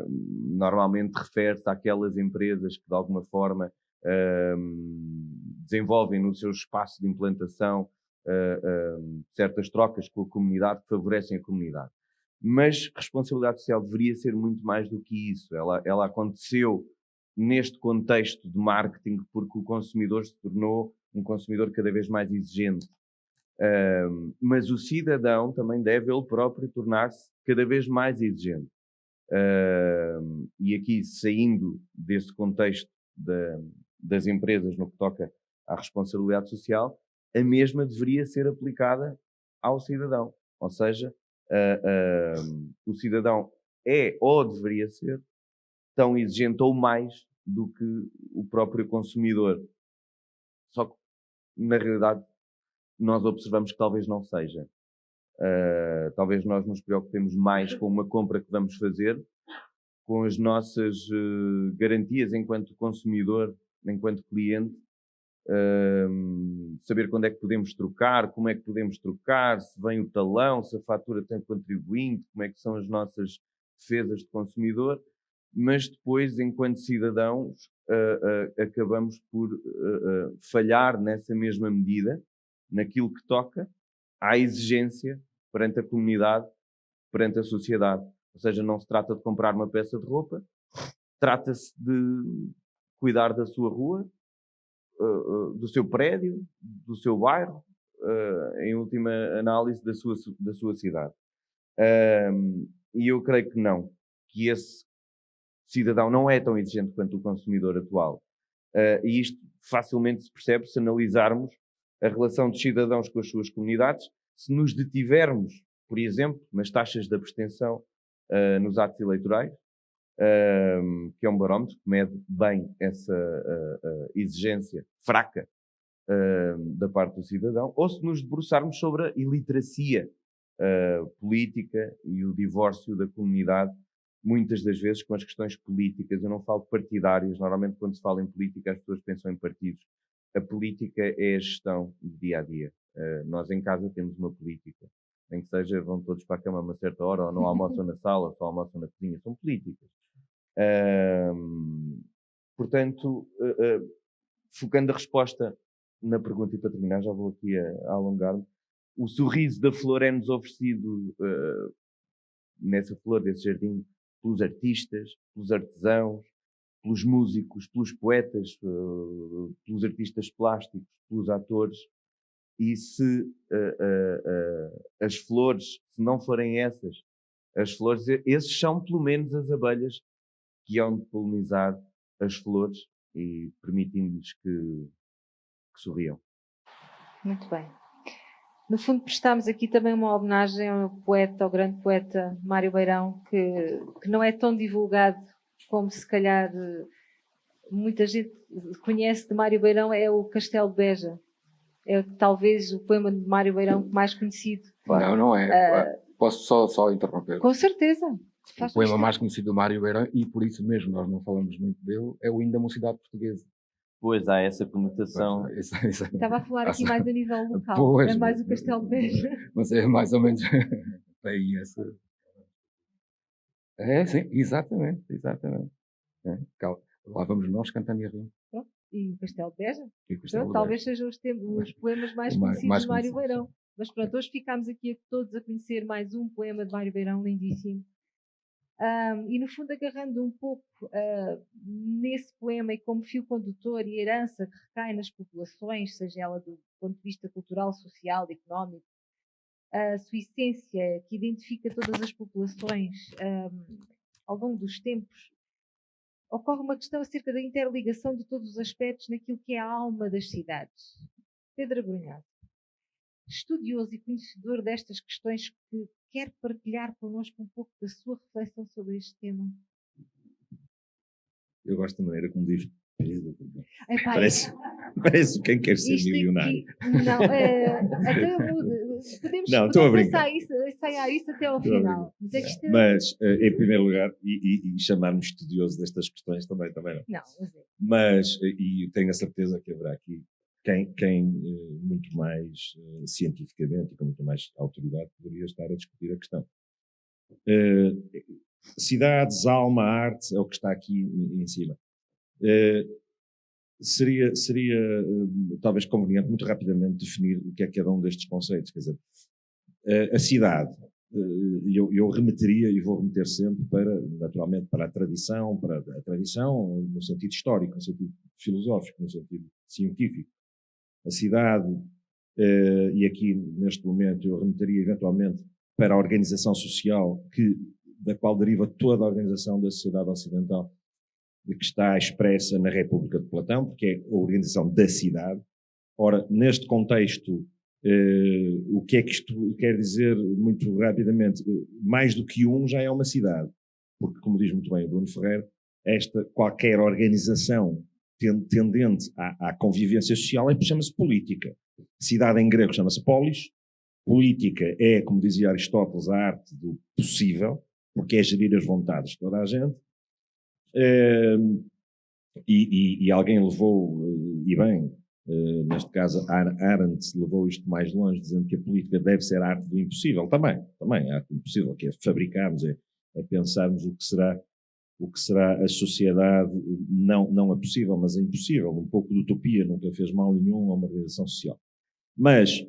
Normalmente refere-se àquelas empresas que, de alguma forma, desenvolvem no seu espaço de implantação certas trocas com a comunidade que favorecem a comunidade. Mas responsabilidade social deveria ser muito mais do que isso. Ela aconteceu neste contexto de marketing porque o consumidor se tornou um consumidor cada vez mais exigente. Mas o cidadão também deve ele próprio tornar-se cada vez mais exigente. E aqui, saindo desse contexto das empresas no que toca à responsabilidade social, a mesma deveria ser aplicada ao cidadão. Ou seja, o cidadão é ou deveria ser tão exigente ou mais do que o próprio consumidor. Só que, na realidade, nós observamos que talvez não seja. Talvez nós nos preocupemos mais com uma compra que vamos fazer, com as nossas garantias enquanto consumidor, enquanto cliente, saber quando é que podemos trocar, como é que podemos trocar, se vem o talão, se a fatura tem contribuinte, como é que são as nossas defesas de consumidor, mas depois, enquanto cidadãos, acabamos por falhar nessa mesma medida, naquilo que toca à exigência perante a comunidade, perante a sociedade. Ou seja, não se trata de comprar uma peça de roupa, trata-se de cuidar da sua rua, do seu prédio, do seu bairro, em última análise da sua cidade. E eu creio que não, que esse cidadão não é tão exigente quanto o consumidor atual. E isto facilmente se percebe se analisarmos a relação dos cidadãos com as suas comunidades, se nos detivermos, por exemplo, nas taxas de abstenção nos atos eleitorais, que é um barómetro que mede bem essa exigência fraca da parte do cidadão, ou se nos debruçarmos sobre a iliteracia política e o divórcio da comunidade, muitas das vezes com as questões políticas. Eu não falo partidárias, normalmente quando se fala em política as pessoas pensam em partidos. A política é a gestão do dia-a-dia. Nós em casa temos uma política. Nem que seja, vão todos para a cama a uma certa hora, ou não almoçam na sala, só almoçam na cozinha. São políticas. Portanto, focando a resposta na pergunta, e para terminar, já vou aqui a alongar-me, o sorriso da flor é-nos oferecido nessa flor, desse jardim, pelos artistas, pelos artesãos, pelos músicos, pelos poetas, pelos artistas plásticos, pelos atores. E se as flores, se não forem essas, as flores, esses são pelo menos as abelhas que hão de polinizar as flores e permitindo-lhes que sorriam. Muito bem. No fundo, prestámos aqui também uma homenagem ao poeta, ao grande poeta Mário Beirão, que não é tão divulgado como se calhar muita gente conhece de Mário Beirão, é o Castelo de Beja. É talvez o poema de Mário Beirão mais conhecido. Não é. Posso só interromper? Com certeza. O poema mais conhecido do Mário Beirão, e por isso mesmo nós não falamos muito dele, é o Hino da Mocidade Portuguesa. Pois, há essa conotação. Estava a falar aqui mais a nível local, pois, é mais o Castelo de Beja. Mas é mais ou menos aí essa. É, sim, exatamente. É, lá vamos nós cantando e a rir. E o Castelo de Beja? Pronto, talvez sejam os poemas mais conhecidos de Mário Beirão. Mas pronto, hoje ficámos aqui todos a conhecer mais um poema de Mário Beirão lindíssimo. E no fundo agarrando um pouco nesse poema e como fio condutor e herança que recai nas populações, seja ela do ponto de vista cultural, social, económico, a sua essência que identifica todas as populações ao longo dos tempos, ocorre uma questão acerca da interligação de todos os aspectos naquilo que é a alma das cidades. Pedro Abrunhado, estudioso e conhecedor destas questões, que quer partilhar connosco um pouco da sua reflexão sobre este tema? Eu gosto da maneira como diz Epá, Parece quem quer ser isto milionário. aqui, não, até podemos, Não, estou a podemos brincar. ensaiar isso até ao Estou a final. Mas é que isto Mas, em primeiro lugar, e chamar-me estudioso destas questões também não. não, mas é. Mas, e tenho a certeza que haverá aqui quem muito mais cientificamente e com muito mais autoridade poderia estar a discutir a questão. Cidades, alma, arte, é o que está aqui em cima. Seria talvez conveniente muito rapidamente definir o que é cada um destes conceitos. Quer dizer, a cidade, eu remeteria e vou remeter sempre naturalmente para a tradição no sentido histórico, no sentido filosófico, no sentido científico. A cidade, e aqui neste momento eu remeteria eventualmente para a organização social da qual deriva toda a organização da sociedade ocidental, que está expressa na República de Platão, porque é a organização da cidade. Ora, neste contexto, o que é que isto quer dizer muito rapidamente? Mais do que já é uma cidade, porque, como diz muito bem o Bruno Ferreira, qualquer organização tendente à convivência social chama-se política. Cidade em grego chama-se polis. Política é, como dizia Aristóteles, a arte do possível, porque é gerir as vontades de toda a gente. E alguém levou, e bem, neste caso Arendt levou isto mais longe, dizendo que a política deve ser a arte do impossível. Também a arte do impossível, que é fabricarmos, é pensarmos o que será a sociedade, não a possível, mas a impossível, um pouco de utopia, nunca fez mal nenhum a uma organização social. Mas,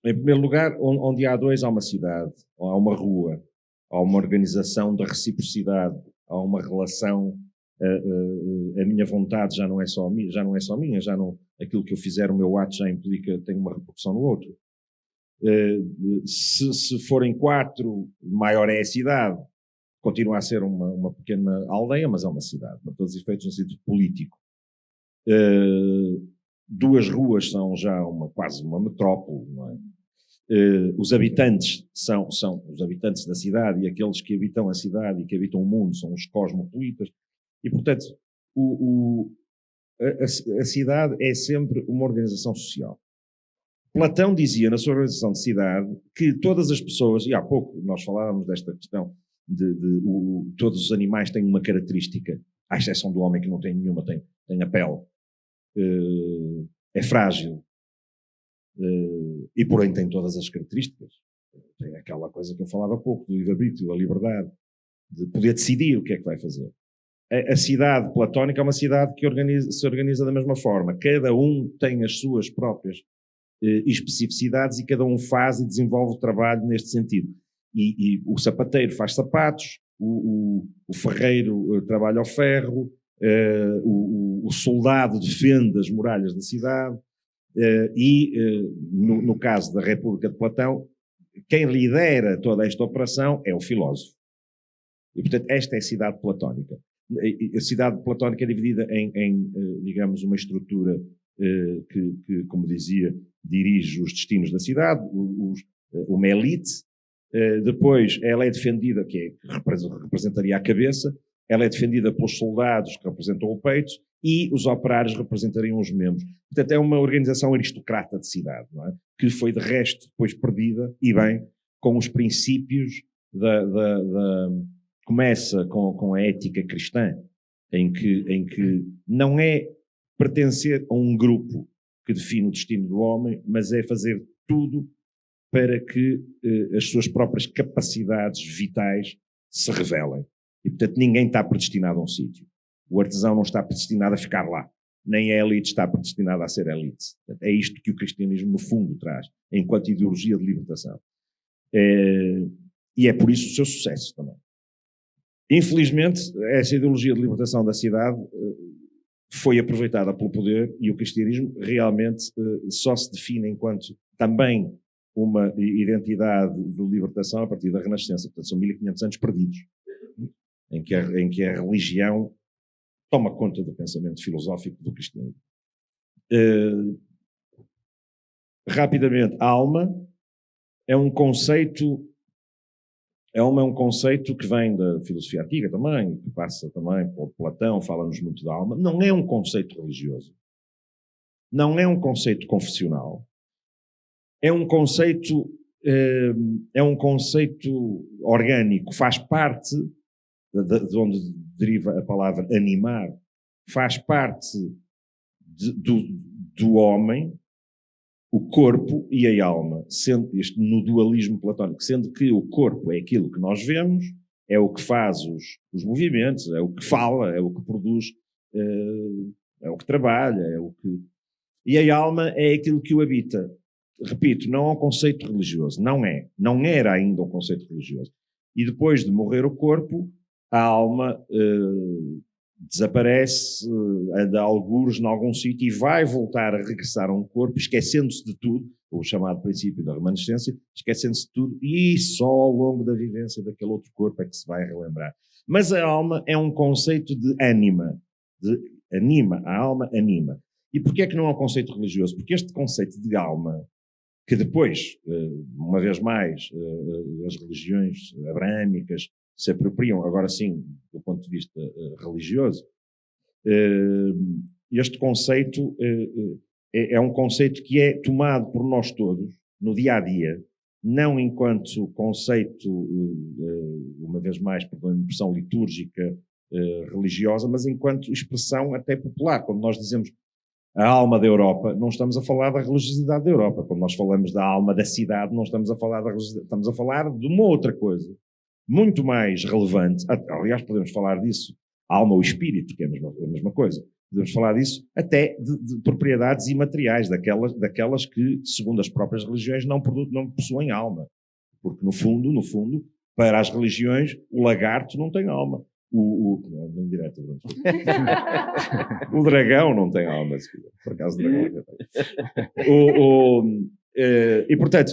em primeiro lugar, onde há dois, há uma cidade, ou há uma rua, há uma organização da reciprocidade, há uma relação, a minha vontade já não é só minha, aquilo que eu fizer, o meu ato já implica, tem uma repercussão no outro. Se forem 4, maior é a cidade, continua a ser uma pequena aldeia, mas é uma cidade, para todos os efeitos no sentido político. 2 ruas são já quase uma metrópole, não é? Os habitantes são os habitantes da cidade, e aqueles que habitam a cidade e que habitam o mundo são os cosmopolitas, e portanto a cidade é sempre uma organização social. Platão dizia na sua organização de cidade que todas as pessoas, e há pouco nós falávamos desta questão todos os animais têm uma característica, à exceção do homem que não tem nenhuma, tem a pele, é frágil, e porém tem todas as características. Tem aquela coisa que eu falava há pouco, do livre-arbítrio, da liberdade, de poder decidir o que é que vai fazer. A cidade platónica é uma cidade que se organiza da mesma forma. Cada um tem as suas próprias especificidades e cada um faz e desenvolve o trabalho neste sentido. E o sapateiro faz sapatos, o ferreiro trabalha ao ferro, o soldado defende as muralhas da cidade, no caso da República de Platão, quem lidera toda esta operação é o filósofo. E, portanto, esta é a cidade platónica. A cidade platónica é dividida em digamos, uma estrutura que, como dizia, dirige os destinos da cidade, uma elite. Depois, ela é defendida, que representaria a cabeça, ela é defendida pelos soldados, que representam o peito, e os operários representariam os membros. Portanto, é uma organização aristocrata de cidade, não é? Que foi, de resto, depois perdida, e bem, com os princípios começa com a ética cristã, em que não é pertencer a um grupo que define o destino do homem, mas é fazer tudo para que as suas próprias capacidades vitais se revelem. E, portanto, ninguém está predestinado a um sítio. O artesão não está predestinado a ficar lá. Nem a elite está predestinada a ser elite. Portanto, é isto que o cristianismo, no fundo, traz, enquanto ideologia de libertação. E é por isso o seu sucesso também. Infelizmente, essa ideologia de libertação da cidade foi aproveitada pelo poder, e o cristianismo realmente só se define enquanto também uma identidade de libertação a partir da Renascença. Portanto, são 1500 anos perdidos, em que a religião toma conta do pensamento filosófico do cristianismo. Rapidamente, a alma é um conceito Alma é um conceito que vem da filosofia antiga também, que passa também por Platão, fala-nos muito da alma. Não é um conceito religioso. Não é um conceito confessional. É um conceito orgânico, faz parte de onde deriva a palavra animar, faz parte do homem, o corpo e a alma, sendo isto no dualismo platónico, sendo que o corpo é aquilo que nós vemos, é o que faz os movimentos, é o que fala, é o que produz, é o que trabalha, e a alma é aquilo que o habita. Repito, não é um conceito religioso, não era ainda um conceito religioso. E depois de morrer o corpo, a alma desaparece, anda a algures em algum sítio e vai voltar a regressar a um corpo, esquecendo-se de tudo, o chamado princípio da remanescência, esquecendo-se de tudo, e só ao longo da vivência daquele outro corpo é que se vai relembrar. Mas a alma é um conceito de ânima, a alma anima. E porquê é que não é um conceito religioso? Porque este conceito de alma, que depois, uma vez mais, as religiões abrâmicas se apropriam, agora sim, do ponto de vista religioso, este conceito é um conceito que é tomado por nós todos, no dia-a-dia, não enquanto conceito, uma vez mais, por uma impressão litúrgica, religiosa, mas enquanto expressão até popular. Quando nós dizemos a alma da Europa, não estamos a falar da religiosidade da Europa. Quando nós falamos da alma da cidade, não estamos a falar da religiosidade, estamos a falar de uma outra coisa, muito mais relevante. Aliás, podemos falar disso, a alma ou espírito, que é a mesma coisa. Podemos falar disso até de propriedades imateriais, daquelas que, segundo as próprias religiões, não possuem alma. Porque, no fundo, para as religiões, o lagarto não tem alma. Não direto, o dragão não tem alma, por acaso o dragão tem. E portanto,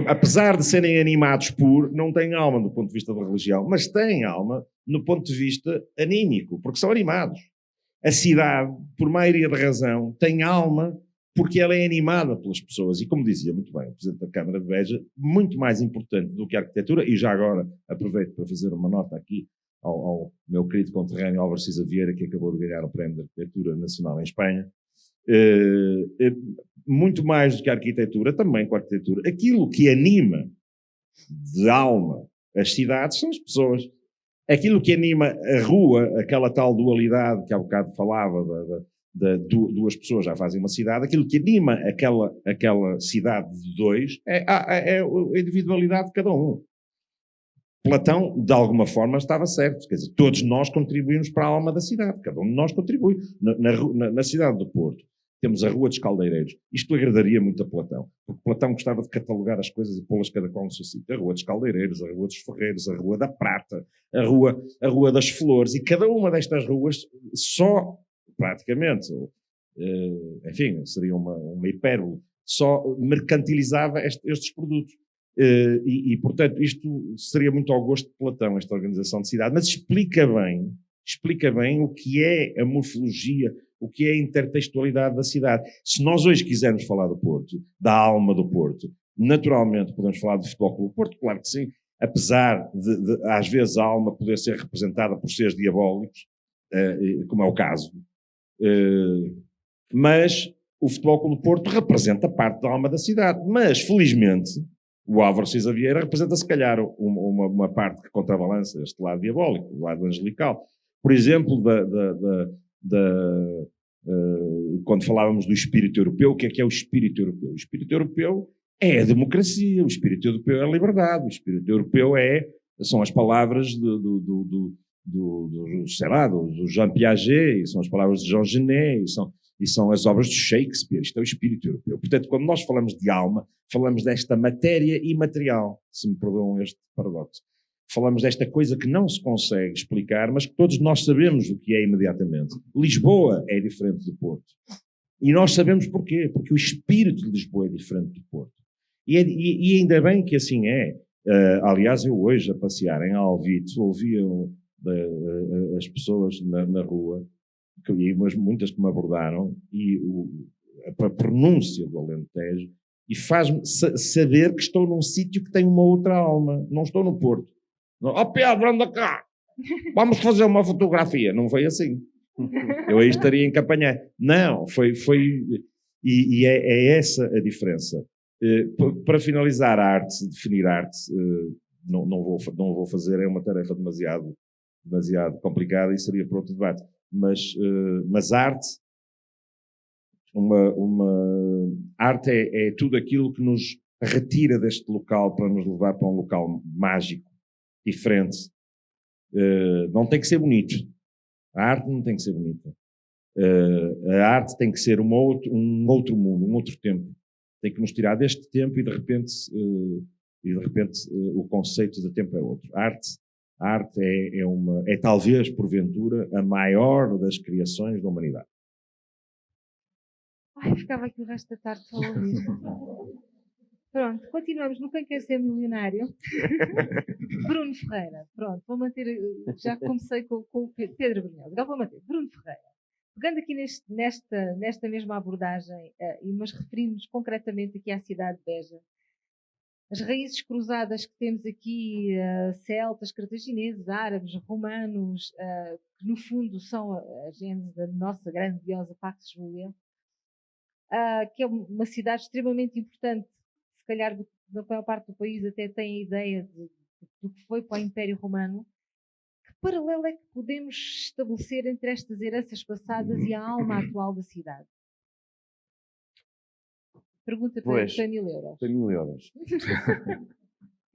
apesar de serem animados não têm alma do ponto de vista da religião, mas têm alma no ponto de vista anímico, porque são animados. A cidade, por maioria da razão, tem alma porque ela é animada pelas pessoas. E como dizia muito bem o Presidente da Câmara de Beja, muito mais importante do que a arquitetura, e já agora aproveito para fazer uma nota aqui ao meu querido conterrâneo Álvaro Cisa Vieira, que acabou de ganhar o Prémio de Arquitetura Nacional em Espanha, muito mais do que a arquitetura, também com a arquitetura, aquilo que anima de alma as cidades são as pessoas. Aquilo que anima a rua, aquela tal dualidade que há bocado falava, duas pessoas já fazem uma cidade, aquilo que anima aquela cidade de dois é a individualidade de cada um. Platão, de alguma forma, estava certo. Quer dizer, todos nós contribuímos para a alma da cidade. Cada um de nós contribui. Na cidade do Porto, temos a Rua dos Caldeireiros. Isto agradaria muito a Platão, porque Platão gostava de catalogar as coisas e pô-las cada qual no seu sítio. A Rua dos Caldeireiros, a Rua dos Ferreiros, a Rua da Prata, a Rua das Flores. E cada uma destas ruas só, praticamente, enfim, seria uma hipérbole, só mercantilizava estes produtos. Portanto, isto seria muito ao gosto de Platão, esta organização de cidade, mas explica bem o que é a morfologia, o que é a intertextualidade da cidade. Se nós hoje quisermos falar do Porto, da alma do Porto, naturalmente podemos falar do Futebol Clube do Porto, claro que sim, apesar de às vezes a alma poder ser representada por seres diabólicos, como é o caso, mas o Futebol Clube do Porto representa parte da alma da cidade, mas felizmente o Álvaro Cisa Vieira representa, se calhar, uma parte que contrabalança este lado diabólico, o lado angelical. Por exemplo, quando falávamos do espírito europeu, o que é o espírito europeu? O espírito europeu é a democracia, o espírito europeu é a liberdade, o espírito europeu são as palavras do Jean Piaget, são as palavras de Jean Genet, e são as obras de Shakespeare. Isto é o espírito europeu. Portanto, quando nós falamos de alma, falamos desta matéria imaterial, se me perdoam este paradoxo. Falamos desta coisa que não se consegue explicar, mas que todos nós sabemos o que é imediatamente. Lisboa é diferente do Porto. E nós sabemos porquê. Porque o espírito de Lisboa é diferente do Porto. E ainda bem que assim é. Aliás, eu hoje, a passear em Alvite, ouvia as pessoas na rua, mas muitas que me abordaram, e a pronúncia do Alentejo, e faz-me saber que estou num sítio que tem uma outra alma. Não estou no Porto, Ó Pedro, anda cá! Vamos fazer uma fotografia. Não foi assim. Eu aí estaria em campanha. Não, e é essa a diferença. Para finalizar a arte, definir arte, não vou fazer, é uma tarefa demasiado complicada e seria para outro debate. Mas arte, arte é tudo aquilo que nos retira deste local para nos levar para um local mágico, diferente. Não tem que ser bonito. A arte não tem que ser bonita. A arte tem que ser um outro mundo, um outro tempo. Tem que nos tirar deste tempo e de repente o conceito de tempo é outro. A arte é talvez, porventura, a maior das criações da humanidade. Ai, ficava aqui o resto da tarde só a ouvir. Pronto, continuamos no Quem Quer Ser Milionário. Bruno Ferreira, pronto, vou manter, já comecei com o Pedro Brunhosa, agora vou manter. Bruno Ferreira, pegando aqui nesta mesma abordagem, mas referindo-nos concretamente aqui à cidade de Beja, as raízes cruzadas que temos aqui, celtas, cartagineses, árabes, romanos, que no fundo são a gênese da nossa grandiosa Pax Julia, que é uma cidade extremamente importante, se calhar da maior parte do país até tem a ideia do que foi para o Império Romano. Que paralelo é que podemos estabelecer entre estas heranças passadas e a alma atual da cidade? Pergunta para 100.000 euros. 100.000 euros.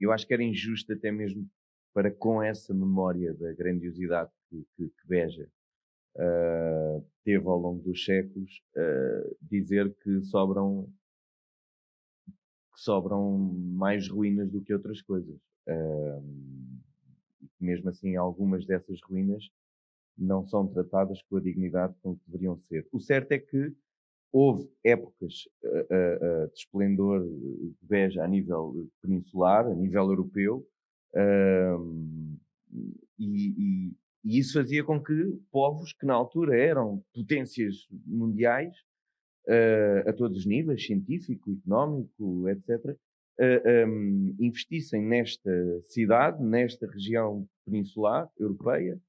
Eu acho que era injusto até mesmo para com essa memória da grandiosidade que Beja teve ao longo dos séculos, dizer que sobram mais ruínas do que outras coisas. Mesmo assim, algumas dessas ruínas não são tratadas com a dignidade com que deveriam ser. O certo é que houve épocas de esplendor de Beja a nível peninsular, a nível europeu, e isso fazia com que povos que na altura eram potências mundiais, a todos os níveis, científico, económico, etc., investissem nesta cidade, nesta região peninsular europeia,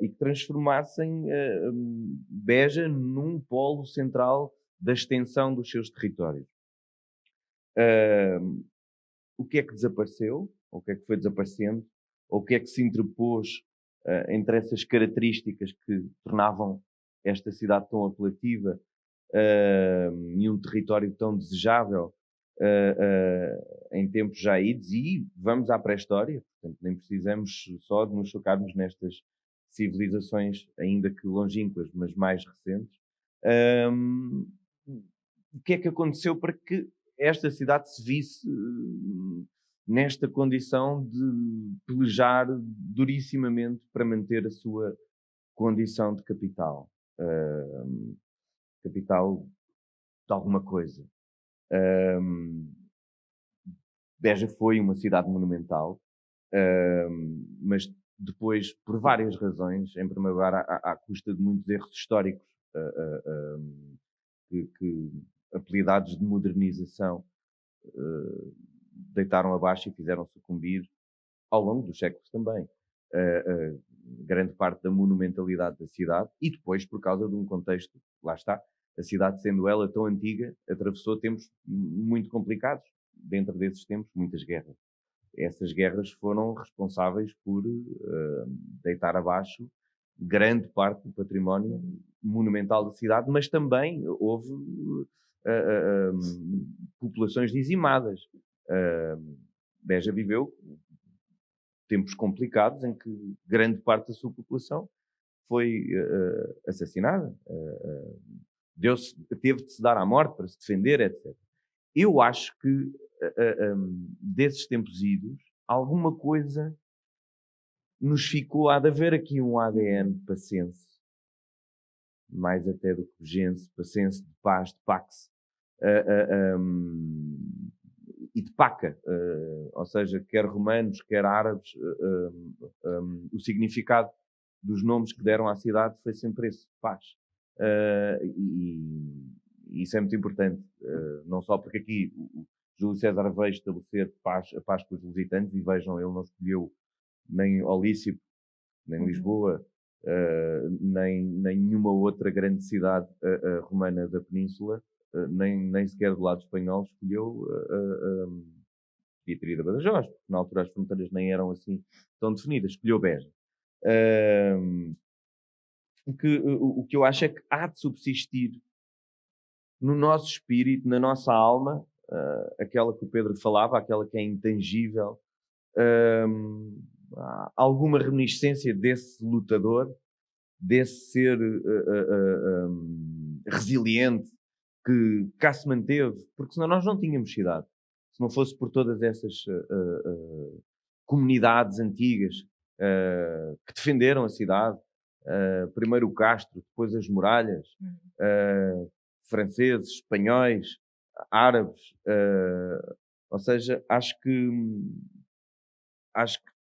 e que transformassem Beja num polo central da extensão dos seus territórios. O que é que desapareceu? Ou o que é que foi desaparecendo? Ou o que é que se interpôs entre essas características que tornavam esta cidade tão apelativa e um território tão desejável em tempos já idos? E vamos à pré-história, portanto nem precisamos só de nos focarmos nestas civilizações ainda que longínquas, mas mais recentes. O que é que aconteceu para que esta cidade se visse nesta condição de pelejar durissimamente para manter a sua condição de capital? Capital de alguma coisa. Beja foi uma cidade monumental, mas depois, por várias razões, em primeiro lugar, à custa de muitos erros históricos, que apelidados de modernização deitaram abaixo e fizeram sucumbir, ao longo dos séculos também, grande parte da monumentalidade da cidade, e depois, por causa de um contexto, lá está, a cidade sendo ela tão antiga, atravessou tempos muito complicados. Dentro desses tempos, muitas guerras. Essas guerras foram responsáveis por deitar abaixo grande parte do património monumental da cidade, mas também houve populações dizimadas. Beja viveu tempos complicados em que grande parte da sua população foi assassinada. Teve de se dar à morte para se defender, etc. Eu acho que desses tempos idos, alguma coisa nos ficou. Há de haver aqui um ADN pacense, mais até do que begense, pacense, de paz, de pax, e de paca, ou seja, quer romanos, quer árabes, o significado dos nomes que deram à cidade foi sempre esse, paz. E isso é muito importante, não só porque aqui Júlio César veio estabelecer a paz com os lusitanos, e vejam, ele não escolheu nem Olícipo, nem Lisboa, nem nenhuma outra grande cidade romana da Península, nem sequer do lado espanhol, escolheu Beatriz da Badajoz, porque na altura as fronteiras nem eram assim tão definidas, escolheu Beja. O que eu acho é que há de subsistir no nosso espírito, na nossa alma, aquela que o Pedro falava, aquela que é intangível, alguma reminiscência desse lutador, desse ser resiliente que cá se manteve, porque senão nós não tínhamos cidade. Se não fosse por todas essas comunidades antigas que defenderam a cidade, primeiro o Castro, depois as muralhas, franceses, espanhóis, árabes, ou seja, acho que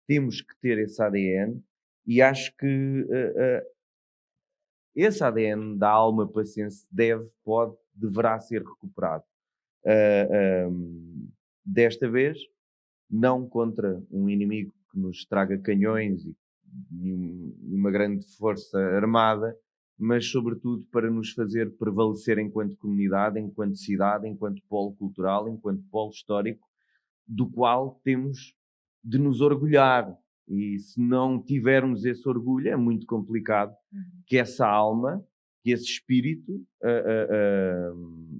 temos que ter esse ADN, e acho que esse ADN da alma pacense deverá ser recuperado. Desta vez, não contra um inimigo que nos traga canhões e uma grande força armada, mas sobretudo para nos fazer prevalecer enquanto comunidade, enquanto cidade, enquanto polo cultural, enquanto polo histórico, do qual temos de nos orgulhar. E se não tivermos esse orgulho, é muito complicado que essa alma, que esse espírito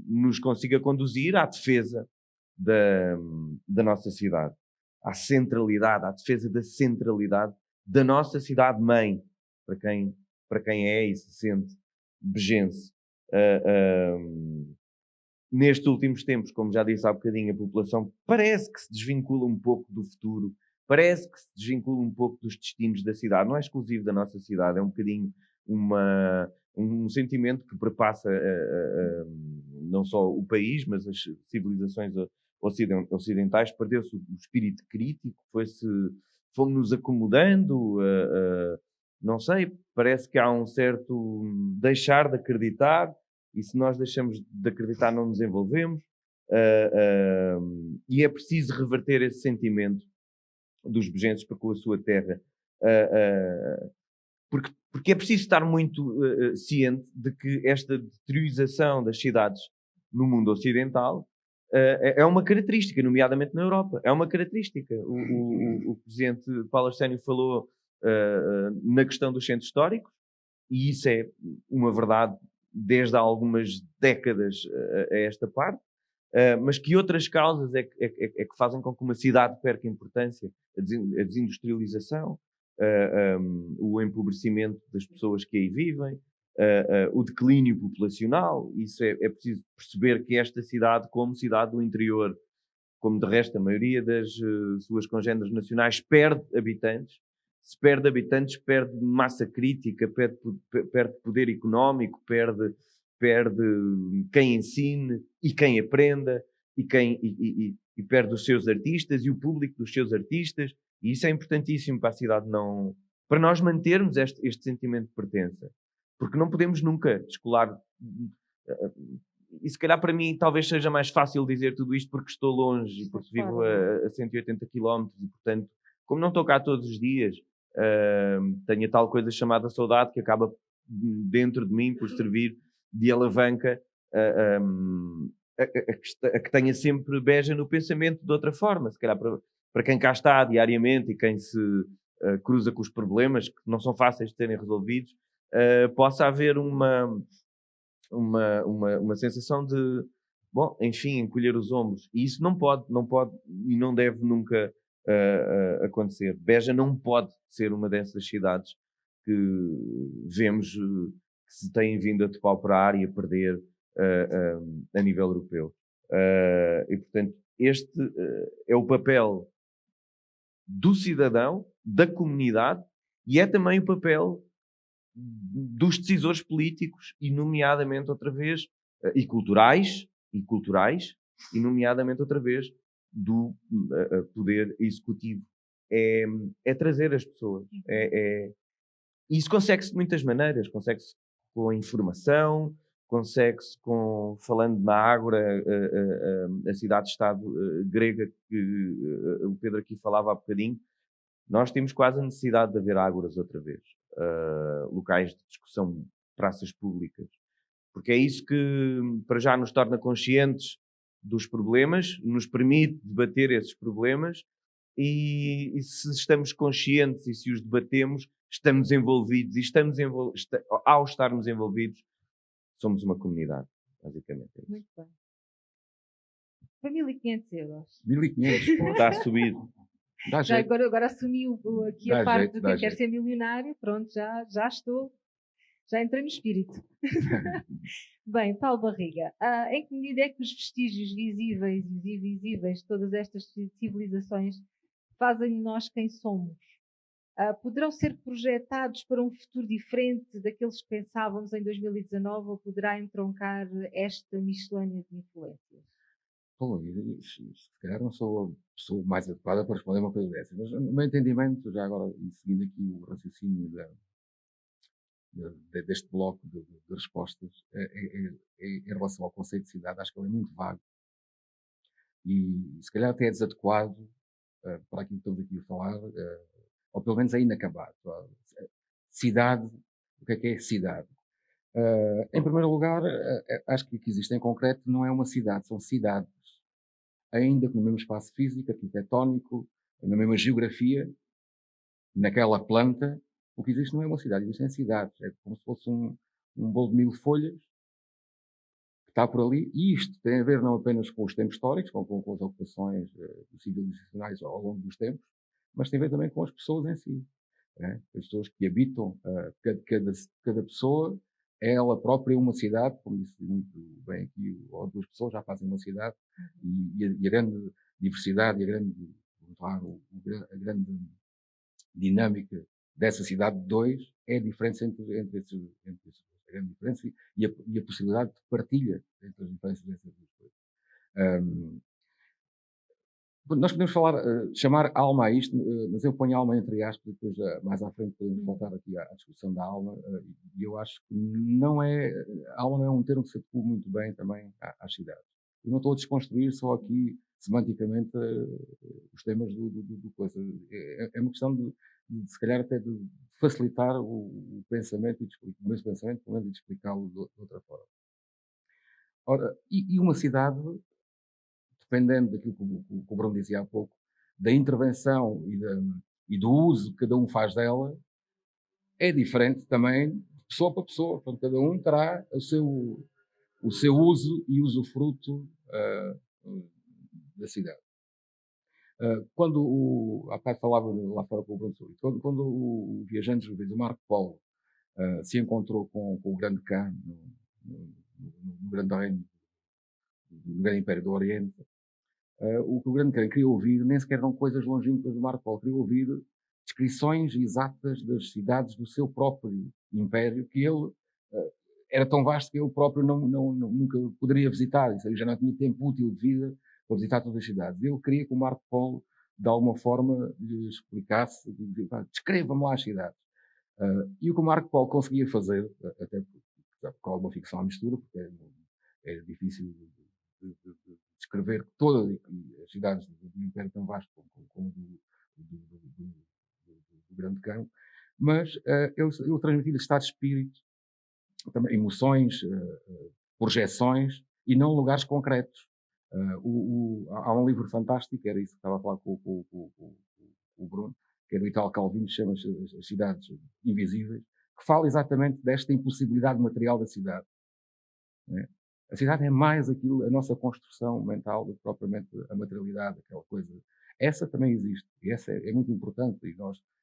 nos consiga conduzir à defesa da nossa cidade, à centralidade, à defesa da centralidade da nossa cidade-mãe, para quem é e se sente begense. Nestes últimos tempos, como já disse há bocadinho, a população parece que se desvincula um pouco do futuro, parece que se desvincula um pouco dos destinos da cidade. Não é exclusivo da nossa cidade, é um bocadinho um sentimento que perpassa não só o país, mas as civilizações ocidentais. Perdeu-se o espírito crítico, fomos-nos acomodando, não sei, parece que há um certo deixar de acreditar, e se nós deixamos de acreditar não nos envolvemos, e é preciso reverter esse sentimento dos begenses para com a sua terra, porque é preciso estar muito ciente de que esta deteriorização das cidades no mundo ocidental é uma característica, nomeadamente na Europa, é uma característica. O presidente Paulo Arsénio falou na questão dos centros históricos, e isso é uma verdade desde há algumas décadas a esta parte, mas que outras causas é que fazem com que uma cidade perca importância? A desindustrialização, o empobrecimento das pessoas que aí vivem, o declínio populacional. Isso é preciso perceber que esta cidade, como cidade do interior, como de resto a maioria das suas congêneres nacionais, perde habitantes. Se perde habitantes, perde massa crítica, perde poder económico, perde quem ensine e quem aprenda, e perde os seus artistas e o público dos seus artistas. E isso é importantíssimo para a cidade, para nós mantermos este sentimento de pertença. Porque não podemos nunca descolar. E se calhar para mim talvez seja mais fácil dizer tudo isto porque estou longe e porque vivo a 180 km, e portanto, como não estou cá todos os dias, tenho a tal coisa chamada saudade, que acaba dentro de mim por servir de alavanca a que tenha sempre Beja no pensamento de outra forma. Se calhar para quem cá está diariamente e quem se cruza com os problemas que não são fáceis de serem resolvidos, possa haver uma sensação de, bom, enfim, encolher os ombros. E isso não pode e não deve nunca acontecer. Beja não pode ser uma dessas cidades que vemos que se têm vindo a depauperar e a perder a nível europeu. E, portanto, este é o papel do cidadão, da comunidade, e é também o papel dos decisores políticos, e nomeadamente outra vez, e culturais, e nomeadamente outra vez do poder executivo. É trazer as pessoas. Isso consegue-se de muitas maneiras. Consegue-se com a informação, consegue-se falando na Ágora, a cidade-estado grega que o Pedro aqui falava há bocadinho. Nós temos quase a necessidade de haver ágoras outra vez, locais de discussão, praças públicas, porque é isso que para já nos torna conscientes dos problemas, nos permite debater esses problemas e se estamos conscientes e se os debatemos, estamos envolvidos e ao estarmos envolvidos, somos uma comunidade, basicamente. É isso. Muito bem. Foi 1.500 euros. 1.500. Está a subir. Dá Já jeito. agora assumi aqui Dá a parte jeito, de dá quem quer jeito. ser milionário. Pronto, já estou. Já entrei no espírito. Bem, Paulo Barriga, em que medida é que os vestígios visíveis e invisíveis de todas estas civilizações fazem de nós quem somos? Poderão ser projetados para um futuro diferente daqueles que pensávamos em 2019 ou poderá entroncar esta miscelânea de influências? Pô, se calhar não sou a pessoa mais adequada para responder uma coisa dessas, mas no meu entendimento, já agora, e seguindo aqui o raciocínio deste bloco de respostas, em relação ao conceito de cidade, acho que ele é muito vago e se calhar até é desadequado para aquilo que estamos aqui a falar, ou pelo menos é inacabado. Cidade, o que é cidade? Em primeiro lugar, acho que o que existe em concreto não é uma cidade, são cidades. Ainda que no mesmo espaço físico, arquitetónico, na mesma geografia, naquela planta, o que existe não é uma cidade, existem cidades. É como se fosse um bolo de 1000 folhas que está por ali. E isto tem a ver não apenas com os tempos históricos, com as ocupações civilizacionais ao longo dos tempos, mas tem a ver também com as pessoas em si. As pessoas que habitam, cada pessoa é ela própria uma cidade, como disse muito bem aqui, ou 2 pessoas já fazem uma cidade, e a grande diversidade e a grande dinâmica dessa cidade de 2 é a diferença entre esses a grande diferença e a possibilidade de partilha entre as diferenças dessas 2 coisas. Nós podemos chamar alma a isto, mas eu ponho alma entre aspas e depois mais à frente podemos voltar aqui à discussão da alma, e eu acho que a alma não é um termo que se adequa muito bem também às cidades. Eu não estou a desconstruir só aqui semanticamente os temas do coisa. É uma questão de se calhar até de facilitar o pensamento o mesmo pensamento, pelo menos, e de explicá-lo de outra forma. Ora, e uma cidade, dependendo daquilo que o Bruno dizia há pouco, da intervenção e do uso que cada um faz dela, é diferente também de pessoa para pessoa. Portanto, cada um terá o seu uso e usufruto da cidade. Quando há bocado falava lá fora com o Bruno sobre isso, quando o viajante o Marco Polo se encontrou com o grande Khan no grande reino, no grande Império do Oriente, o que o grande Khan queria ouvir nem sequer eram coisas longínquas do Marco Polo, queria ouvir descrições exatas das cidades do seu próprio império, que ele era tão vasto que ele próprio nunca poderia visitar, isso aí já não tinha tempo útil de vida para visitar todas as cidades. Ele queria que o Marco Polo, de alguma forma, lhe explicasse, descreva-me lá as cidades. E o que o Marco Polo conseguia fazer, até com alguma ficção à mistura, porque é difícil de descrever todas as cidades do Império tão vasto como do Grande Cão, mas ele transmitia estado de espírito, também emoções, projeções e não lugares concretos. Há um livro fantástico, era isso que estava a falar com o Bruno, que é do Italo Calvino, chama-se As Cidades Invisíveis, que fala exatamente desta impossibilidade material da cidade. Né? A cidade é mais aquilo, a nossa construção mental do que propriamente a materialidade, aquela coisa. Essa também existe, e essa é muito importante,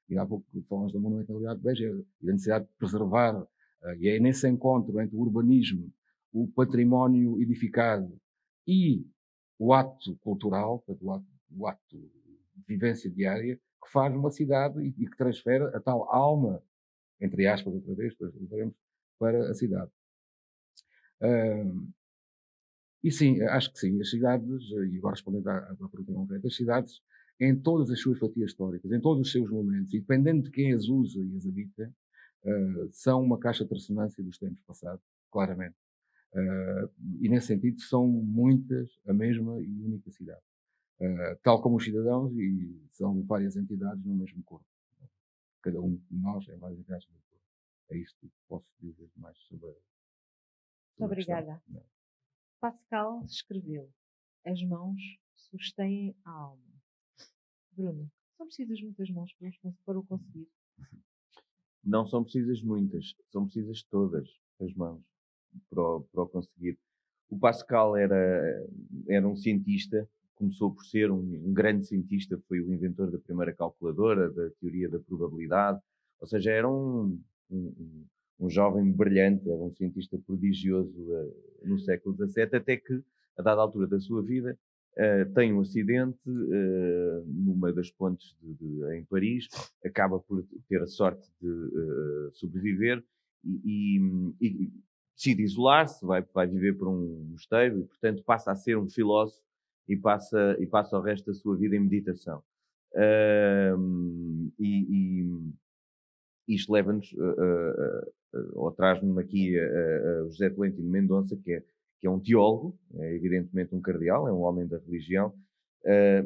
e há pouco falamos da monumentalidade de Beja, e da necessidade de preservar, e é nesse encontro entre o urbanismo, o património edificado e o ato cultural, o ato de vivência diária, que faz uma cidade e que transfere a tal alma, entre aspas, outra vez, veremos, para a cidade. E sim, acho que sim, as cidades, e agora respondendo à pergunta concreta, as cidades, em todas as suas fatias históricas, em todos os seus momentos, e dependendo de quem as usa e as habita, são uma caixa de ressonância dos tempos passados, claramente. E nesse sentido são muitas a mesma e única cidade. Tal como os cidadãos, e são várias entidades no mesmo corpo. Cada um de nós é várias entidades no mesmo corpo. É isto que posso dizer mais sobre a questão. Obrigada. Pascal escreveu: as mãos sustêm a alma. Bruno, são precisas muitas mãos para o conseguir? Não são precisas muitas, são precisas todas as mãos para o conseguir. O Pascal era um cientista, começou por ser um grande cientista, foi o inventor da primeira calculadora, da teoria da probabilidade, ou seja, era um jovem brilhante, era um cientista prodigioso no século XVII, até que, a dada altura da sua vida, tem um acidente numa das pontes em Paris, acaba por ter a sorte de sobreviver e decide isolar-se, vai viver para um mosteiro e, portanto, passa a ser um filósofo e passa o resto da sua vida em meditação. Isto leva-nos, ou traz-me aqui a José Tolentino Mendonça, que é um teólogo, é evidentemente um cardeal, é um homem da religião,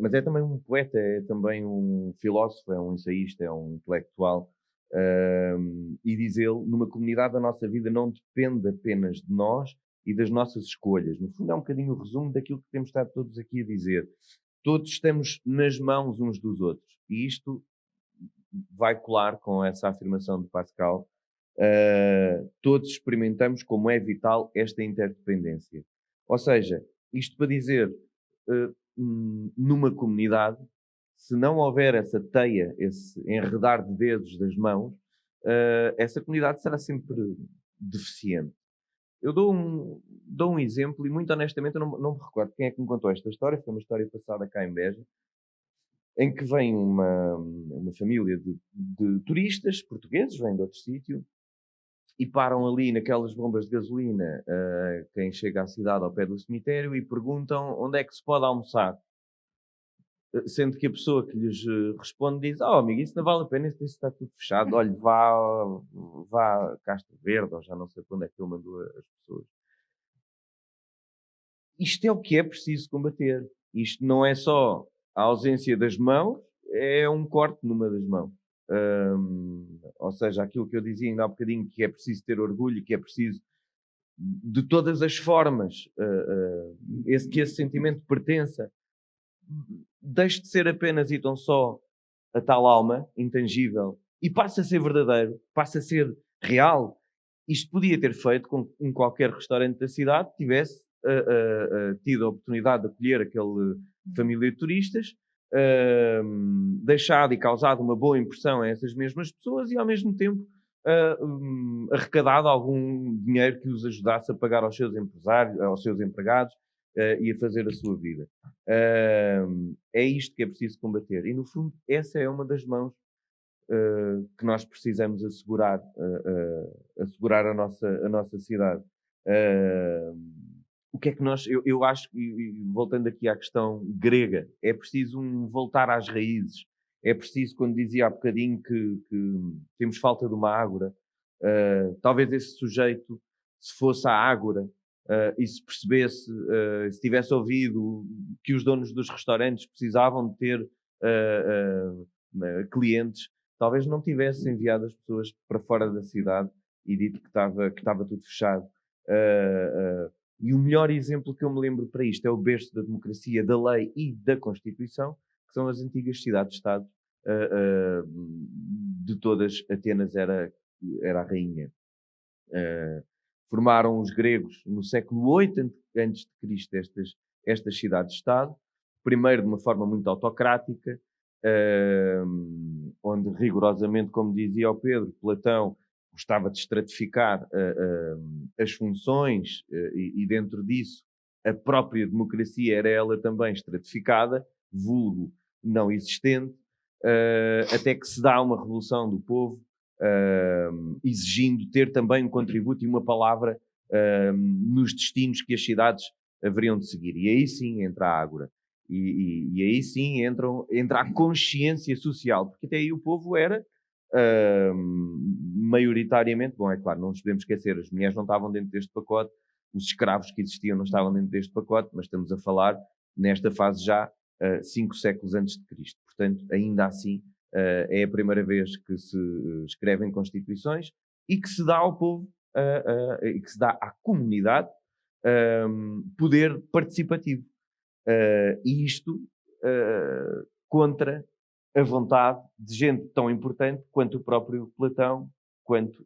mas é também um poeta, é também um filósofo, é um ensaísta, é um intelectual. E diz ele, numa comunidade a nossa vida não depende apenas de nós e das nossas escolhas. No fundo é um bocadinho o resumo daquilo que temos estado todos aqui a dizer. Todos estamos nas mãos uns dos outros. E isto vai colar com essa afirmação de Pascal. Todos experimentamos como é vital esta interdependência. Ou seja, isto para dizer, numa comunidade, se não houver essa teia, esse enredar de dedos das mãos, essa comunidade será sempre deficiente. Eu dou um exemplo, e muito honestamente eu não me recordo quem é que me contou esta história, foi uma história passada cá em Beja, em que vem uma família de turistas portugueses, vêm de outro sítio, e param ali naquelas bombas de gasolina, quem chega à cidade ao pé do cemitério, e perguntam onde é que se pode almoçar. Sendo que a pessoa que lhes responde diz: amigo, isso não vale a pena, isso está tudo fechado, olha, vá a Castro Verde, ou já não sei para onde é que ele mandou as pessoas. Isto é o que é preciso combater. Isto não é só a ausência das mãos, é um corte numa das mãos. Ou seja, aquilo que eu dizia ainda há bocadinho, que é preciso ter orgulho, que é preciso, de todas as formas, que esse sentimento pertença, deixe de ser apenas e tão só a tal alma intangível e passa a ser verdadeiro, passa a ser real. Isto podia ter feito com que em qualquer restaurante da cidade tivesse tido a oportunidade de acolher aquela família de turistas, deixado e causado uma boa impressão a essas mesmas pessoas e ao mesmo tempo arrecadado algum dinheiro que os ajudasse a pagar aos seus empresários, aos seus empregados, e a fazer a sua vida. É isto que é preciso combater. E, no fundo, essa é uma das mãos que nós precisamos assegurar a nossa cidade. O que é que nós... Eu acho, e voltando aqui à questão grega, é preciso voltar às raízes. É preciso, quando dizia há bocadinho que temos falta de uma ágora, talvez esse sujeito, se fosse a ágora, e se percebesse, se tivesse ouvido que os donos dos restaurantes precisavam de ter clientes, talvez não tivesse enviado as pessoas para fora da cidade e dito que estava tudo fechado. E o melhor exemplo que eu me lembro para isto é o berço da democracia, da lei e da Constituição, que são as antigas cidades-estado. De todas, Atenas era a rainha. Formaram os gregos no século VIII a.C. estas cidades-estado, primeiro de uma forma muito autocrática, onde rigorosamente, como dizia o Pedro, Platão gostava de estratificar as funções e dentro disso a própria democracia era ela também estratificada, vulgo não existente, até que se dá uma revolução do povo, exigindo ter também um contributo e uma palavra nos destinos que as cidades haveriam de seguir. E aí sim entra a ágora. E aí sim entra a consciência social, porque até aí o povo era maioritariamente, bom, é claro, não nos podemos esquecer, as mulheres não estavam dentro deste pacote, os escravos que existiam não estavam dentro deste pacote, mas estamos a falar, nesta fase já, 5 séculos antes de Cristo. Portanto, ainda assim, é a primeira vez que se escrevem constituições e que se dá ao povo, e que se dá à comunidade, poder participativo. E isto contra a vontade de gente tão importante quanto o próprio Platão, quanto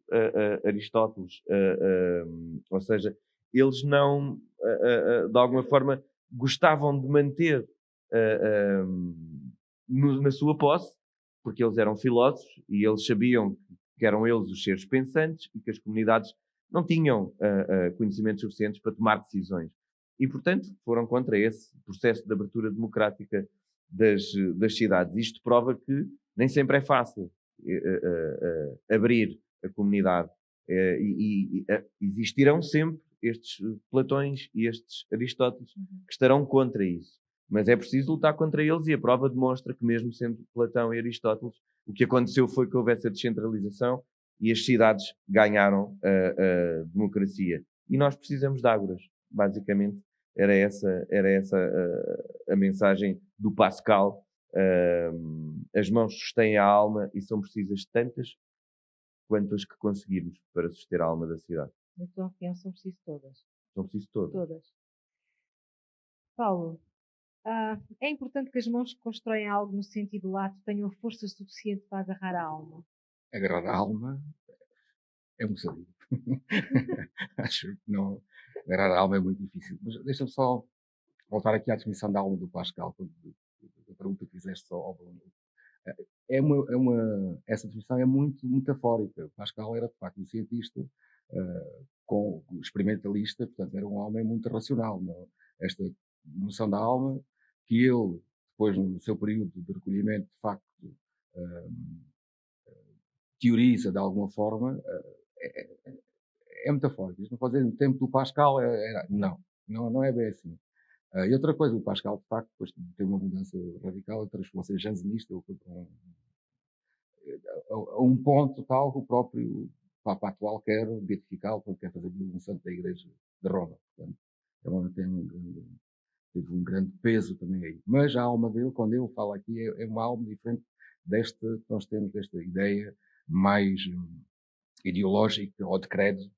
Aristóteles. Ou seja, eles não, de alguma forma, gostavam de manter na sua posse, porque eles eram filósofos e eles sabiam que eram eles os seres pensantes e que as comunidades não tinham conhecimentos suficientes para tomar decisões. E, portanto, foram contra esse processo de abertura democrática das cidades. Isto prova que nem sempre é fácil abrir a comunidade. Existirão sempre estes Platões e estes Aristóteles que estarão contra isso. Mas é preciso lutar contra eles, e a prova demonstra que, mesmo sendo Platão e Aristóteles, o que aconteceu foi que houve essa descentralização e as cidades ganharam a democracia. E nós precisamos de ágoras. Basicamente, era essa a mensagem do Pascal. As mãos sustêm a alma e são precisas tantas quanto as que conseguirmos para suster a alma da cidade. Na tua opinião, são precisas todas. São precisas todas. Todas. Paulo, é importante que as mãos que constroem algo no sentido lato tenham força suficiente para agarrar a alma. Agarrar a alma é um sabido. Acho que não. Agarrar a alma é muito difícil. Mas deixa-me só voltar aqui à definição da alma do Pascal, a pergunta que fizeste só ao Bruno. Essa definição é muito metafórica. Pascal era, de facto, um cientista experimentalista, portanto, era um homem muito racional. Não? Esta noção da alma, que ele, depois, no seu período de recolhimento, de facto, teoriza de alguma forma, é metafórico. Isto não pode dizer no tempo do Pascal, não é bem assim. E outra coisa, o Pascal, de facto, depois teve uma mudança radical, transformou-se em jansenista, a um ponto tal que o próprio Papa atual quer beatificá-lo, porque quer fazer um santo da Igreja de Roma. Portanto, teve um grande peso também aí. Mas a alma dele, quando ele fala aqui, é uma alma diferente desta que nós temos, desta ideia mais ideológica ou de credo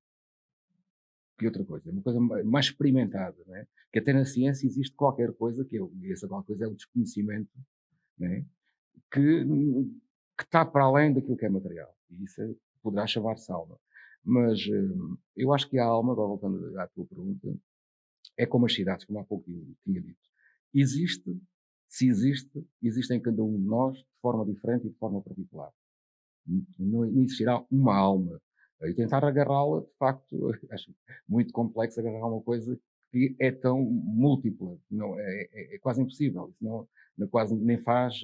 que outra coisa. É uma coisa mais experimentada, né? Que até na ciência existe qualquer coisa, e essa qualquer coisa é o desconhecimento, né? Que está para além daquilo que é material. E isso poderá chamar-se alma. Mas eu acho que a alma, agora voltando à tua pergunta, é como as cidades, como há pouco tinha dito. Existe em cada um de nós de forma diferente e de forma particular. Não existirá uma alma. E tentar agarrá-la, de facto, acho muito complexo agarrar uma coisa que é tão múltipla. Não, é quase impossível. Isso não quase nem faz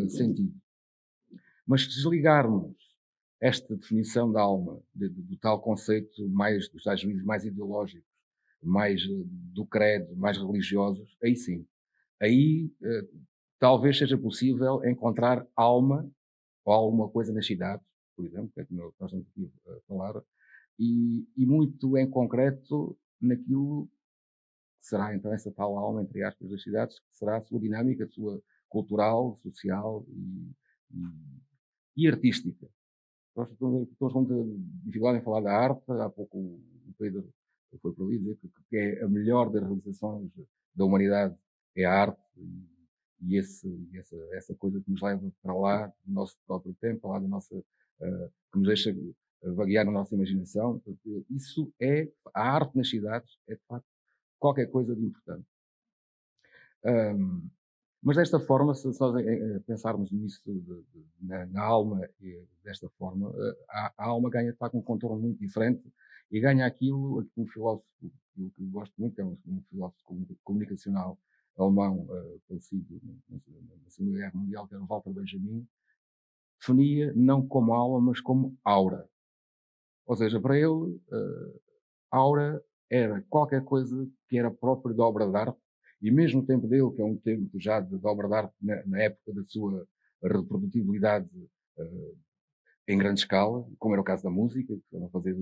sentido. Mas se desligarmos esta definição da alma, do tal conceito dos tais juízos mais ideológicos, mais do credo, mais religiosos, aí sim. Aí talvez seja possível encontrar alma ou alguma coisa nas cidades, por exemplo, que é como nós estamos aqui a falar, e muito em concreto naquilo que será então essa tal alma, entre aspas, das cidades, que será a sua dinâmica, a sua cultural, social e artística. Nós estamos com muita dificuldade em falar da arte. Há pouco o Pedro foi para ali dizer que é a melhor das realizações da humanidade é a arte, e essa coisa que nos leva para lá do nosso próprio tempo, para lá da nossa, que nos deixa vaguear na nossa imaginação. Isso a arte nas cidades é de facto qualquer coisa de importante. Mas desta forma, se nós pensarmos nisso na alma, desta forma, a alma ganha de facto um contorno muito diferente e ganha aquilo que um filósofo, que eu gosto muito, que é um filósofo comunicacional alemão, falecido na Segunda Guerra Mundial, que era o Walter Benjamin, definia não como alma, mas como aura. Ou seja, para ele, aura era qualquer coisa que era próprio da obra de arte, e mesmo o tempo dele, que é um tempo já de obra de arte na época da sua reprodutibilidade em grande escala, como era o caso da música, que foram fazer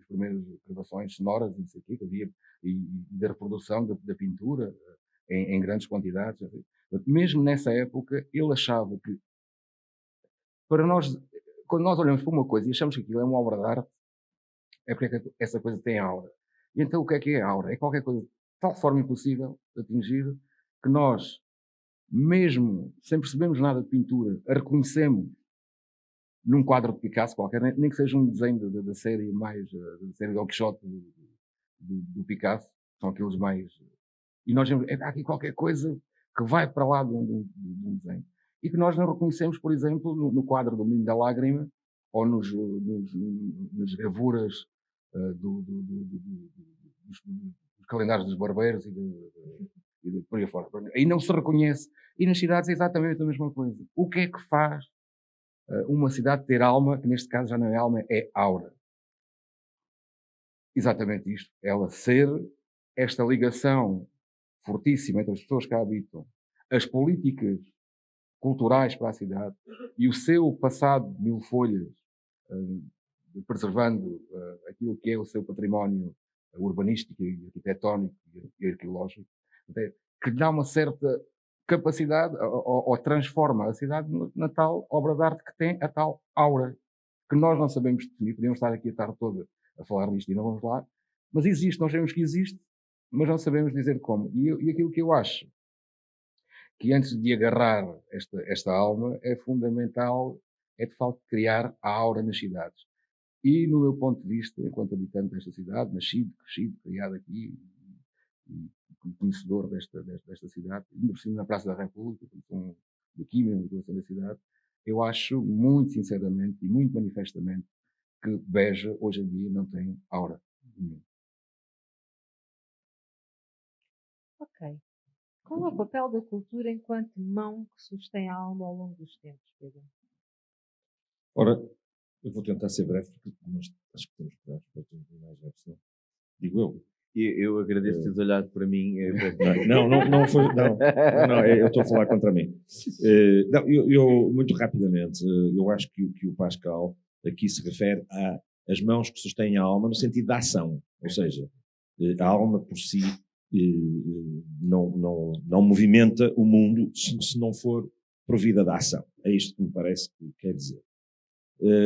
as primeiras gravações sonoras, não sei o quê, que havia, e da reprodução da pintura em grandes quantidades. Mesmo nessa época, ele achava que, para nós, quando nós olhamos para uma coisa e achamos que aquilo é uma obra de arte, é porque essa coisa tem aura. E então o que é aura? É qualquer coisa de tal forma impossível de atingir que nós, mesmo sem percebermos nada de pintura, a reconhecemos num quadro de Picasso qualquer, nem que seja um desenho da série mais, da série Don Quixote do Picasso, são aqueles mais... E nós vemos, há aqui qualquer coisa que vai para lá de um desenho. E que nós não reconhecemos, por exemplo, no quadro do Menino da Lágrima, ou nas gravuras dos calendários dos barbeiros e por aí fora. Aí não se reconhece. E nas cidades é exatamente a mesma coisa. O que é que faz uma cidade ter alma, que neste caso já não é alma, é aura? Exatamente isto. Ela ser esta ligação fortíssima entre as pessoas que a habitam, as políticas culturais para a cidade e o seu passado de mil folhas, preservando aquilo que é o seu património urbanístico e arquitetónico e arqueológico, que lhe dá uma certa capacidade ou transforma a cidade na tal obra de arte que tem a tal aura, que nós não sabemos definir. Podemos estar aqui a tarde toda a falar nisto e não vamos lá, mas existe, nós sabemos que existe, mas não sabemos dizer como. E aquilo que eu acho que antes de agarrar esta alma é fundamental, é de facto criar a aura nas cidades. E no meu ponto de vista, enquanto habitante desta cidade, nascido, crescido, criado aqui e conhecedor desta cidade, ainda por cima na Praça da República, daqui mesmo da cidade, eu acho muito sinceramente e muito manifestamente que Beja hoje em dia não tem aura nenhuma. Ok. Qual é o papel da cultura enquanto mão que sustém a alma ao longo dos tempos, Pedro? Ora, eu vou tentar ser breve, porque nós acho que temos que dar para ter mais breve, senão digo eu. Eu agradeço teres olhado para mim. Não foi. Não, eu estou a falar contra mim. Não, eu muito rapidamente, eu acho que o Pascal aqui se refere às mãos que sustêm a alma no sentido da ação. Ou seja, a alma por si não movimenta o mundo se não for provida da ação. É isto que me parece que quer dizer.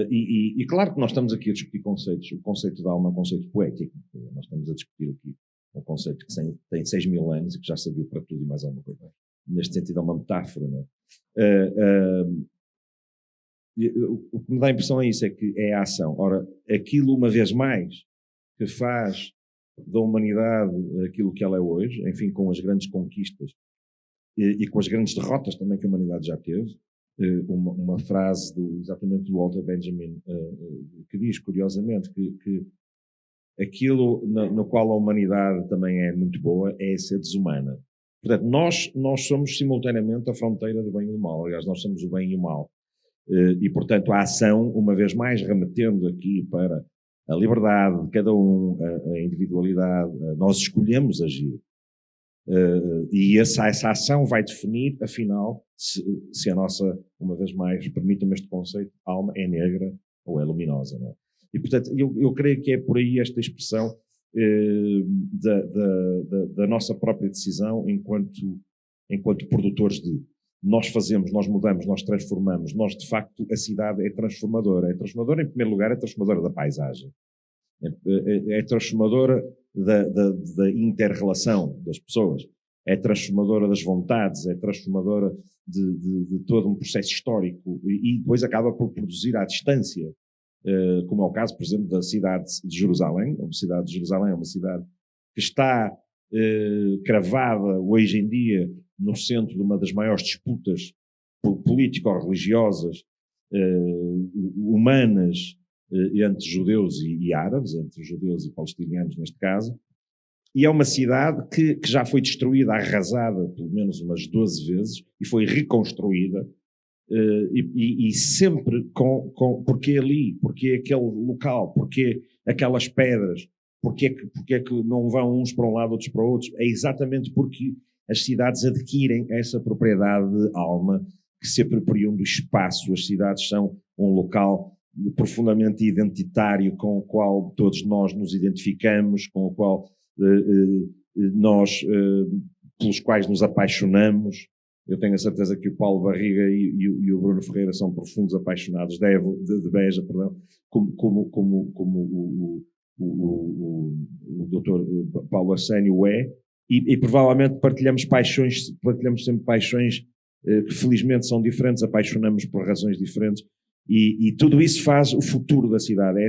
E claro que nós estamos aqui a discutir conceitos. O conceito da alma é um conceito poético. Nós estamos a discutir aqui um conceito que tem 6.000 anos e que já serviu para tudo e mais alguma coisa. Neste sentido é uma metáfora, não é? O que me dá a impressão é isso, é que é a ação. Ora, aquilo uma vez mais que faz da humanidade aquilo que ela é hoje, enfim, com as grandes conquistas e com as grandes derrotas também que a humanidade já teve. Uma frase exatamente do Walter Benjamin que diz, curiosamente, que aquilo no qual a humanidade também é muito boa é ser desumana. Portanto, nós somos simultaneamente a fronteira do bem e do mal. Aliás, nós somos o bem e o mal. E, portanto, a ação, uma vez mais, remetendo aqui para a liberdade de cada um, a individualidade, nós escolhemos agir. E essa ação vai definir, afinal, se a nossa, uma vez mais, permitam-me este conceito, alma é negra ou é luminosa. Não é? E, portanto, eu creio que é por aí esta expressão da nossa própria decisão enquanto produtores de. Nós fazemos, nós mudamos, nós transformamos. Nós, de facto, a cidade é transformadora. É transformadora, em primeiro lugar, é transformadora da paisagem. É transformadora da inter-relação das pessoas. É transformadora das vontades, é transformadora de todo um processo histórico e depois acaba por produzir à distância, como é o caso, por exemplo, da cidade de Jerusalém. A cidade de Jerusalém é uma cidade que está cravada hoje em dia no centro de uma das maiores disputas político-religiosas, humanas, entre judeus e árabes, entre judeus e palestinianos neste caso, e é uma cidade que já foi destruída, arrasada pelo menos umas 12 vezes e foi reconstruída, e sempre porque ali, porque aquele local, porque aquelas pedras, porque é que não vão uns para um lado, outros para outros. É exatamente porque as cidades adquirem essa propriedade de alma, que se apropriam do espaço. As cidades são um local profundamente identitário com o qual todos nós nos identificamos, com o qual pelos quais nos apaixonamos. Eu tenho a certeza que o Paulo Barriga e o Bruno Ferreira são profundos apaixonados de Beja, perdão, como o doutor Paulo Arsénio é, e provavelmente partilhamos sempre paixões que felizmente são diferentes, apaixonamos por razões diferentes, e tudo isso faz o futuro da cidade,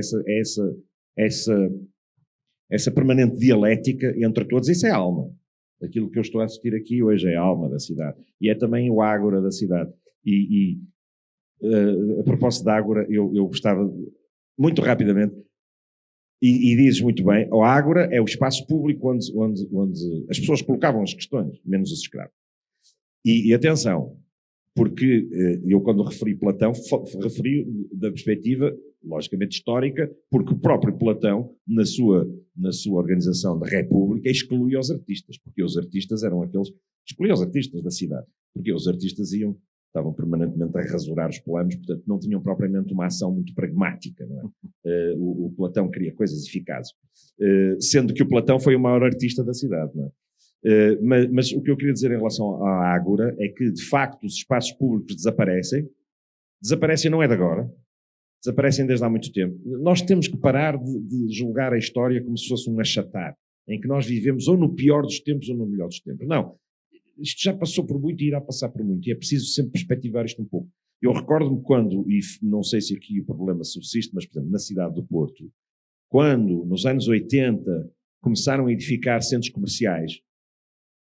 essa permanente dialética entre todos. Isso é a alma. Aquilo que eu estou a assistir aqui hoje é a alma da cidade, e é também o ágora da cidade. A propósito da ágora, eu gostava, muito rapidamente, e dizes muito bem, a ágora é o espaço público onde as pessoas colocavam as questões, menos os escravos. E atenção, porque eu quando referi Platão, referi da perspectiva, logicamente histórica, porque o próprio Platão, na sua organização da República, excluía os artistas, porque os artistas eram aqueles, excluía os artistas da cidade, porque os artistas estavam permanentemente a rasurar os planos, portanto não tinham propriamente uma ação muito pragmática, não é? O Platão queria coisas eficazes, sendo que o Platão foi o maior artista da cidade, não é? Mas o que eu queria dizer em relação à ágora é que, de facto, os espaços públicos desaparecem não é de agora, desaparecem desde há muito tempo. Nós temos que parar de julgar a história como se fosse um achatar, em que nós vivemos ou no pior dos tempos ou no melhor dos tempos. Não, isto já passou por muito e irá passar por muito, e é preciso sempre perspectivar isto um pouco. Eu recordo-me quando, e não sei se aqui o problema subsiste, mas, por exemplo, na cidade do Porto, quando, nos anos 80, começaram a edificar centros comerciais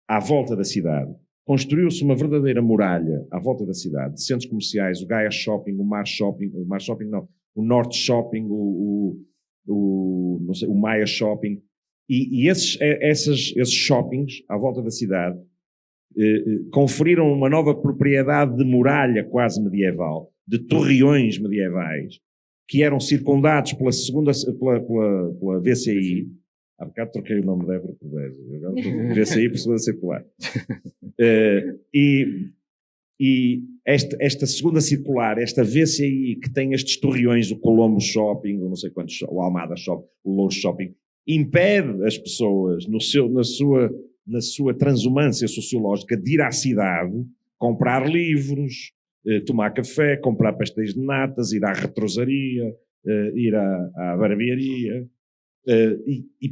à volta da cidade, construiu-se uma verdadeira muralha à volta da cidade, de centros comerciais, o Gaia Shopping, o Mar Shopping não, o Norte Shopping, não sei, o Maia Shopping, e esses shoppings à volta da cidade conferiram uma nova propriedade de muralha quase medieval, de torreões medievais, que eram circundados pela VCI. Há bocado troquei o nome da Évora por Beja. VCI por segunda circular. E esta segunda circular, esta VCI que tem estes torreões, o Colombo Shopping, ou não sei quantos, o Almada Shopping, o Louro Shopping, impede as pessoas, na sua transumância sociológica, de ir à cidade, comprar livros, tomar café, comprar pastéis de natas, ir à retrosaria, ir à barbearia.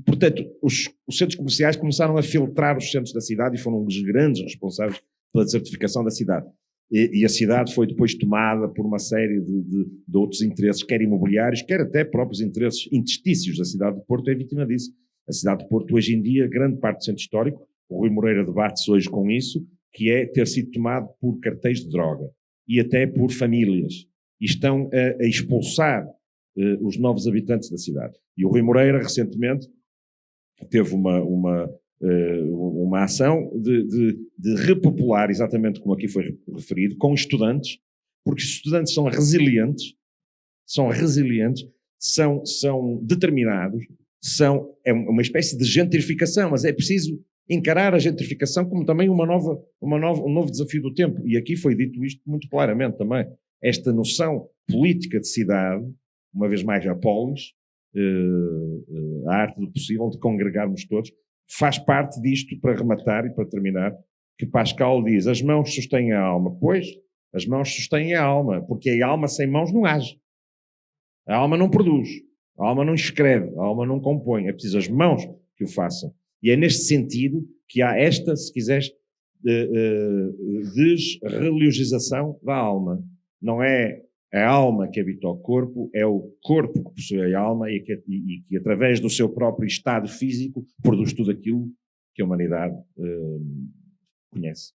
Portanto, os centros comerciais começaram a filtrar os centros da cidade e foram os grandes responsáveis pela desertificação da cidade. E a cidade foi depois tomada por uma série de outros interesses, quer imobiliários, quer até próprios interesses interstícios. A cidade de Porto é vítima disso. A cidade de Porto, hoje em dia, grande parte do centro histórico, o Rui Moreira debate-se hoje com isso, que é ter sido tomado por cartéis de droga e até por famílias. E estão a expulsar os novos habitantes da cidade. E o Rui Moreira, recentemente, teve uma ação de repopular, exatamente como aqui foi referido, com estudantes, porque os estudantes são resilientes, são determinados, é uma espécie de gentrificação, mas é preciso encarar a gentrificação como também um novo desafio do tempo. E aqui foi dito isto muito claramente também. Esta noção política de cidade, uma vez mais a polis, a arte do possível, de congregarmos todos, faz parte disto, para rematar e para terminar, que Pascal diz: as mãos sustêm a alma. Pois, as mãos sustêm a alma, porque a alma sem mãos não age. A alma não produz, a alma não escreve, a alma não compõe. É preciso as mãos que o façam. E é neste sentido que há esta, se quiseres, desreligiosação da alma. Não é a alma que habita o corpo, é o corpo que possui a alma e que através do seu próprio estado físico, produz tudo aquilo que a humanidade conhece.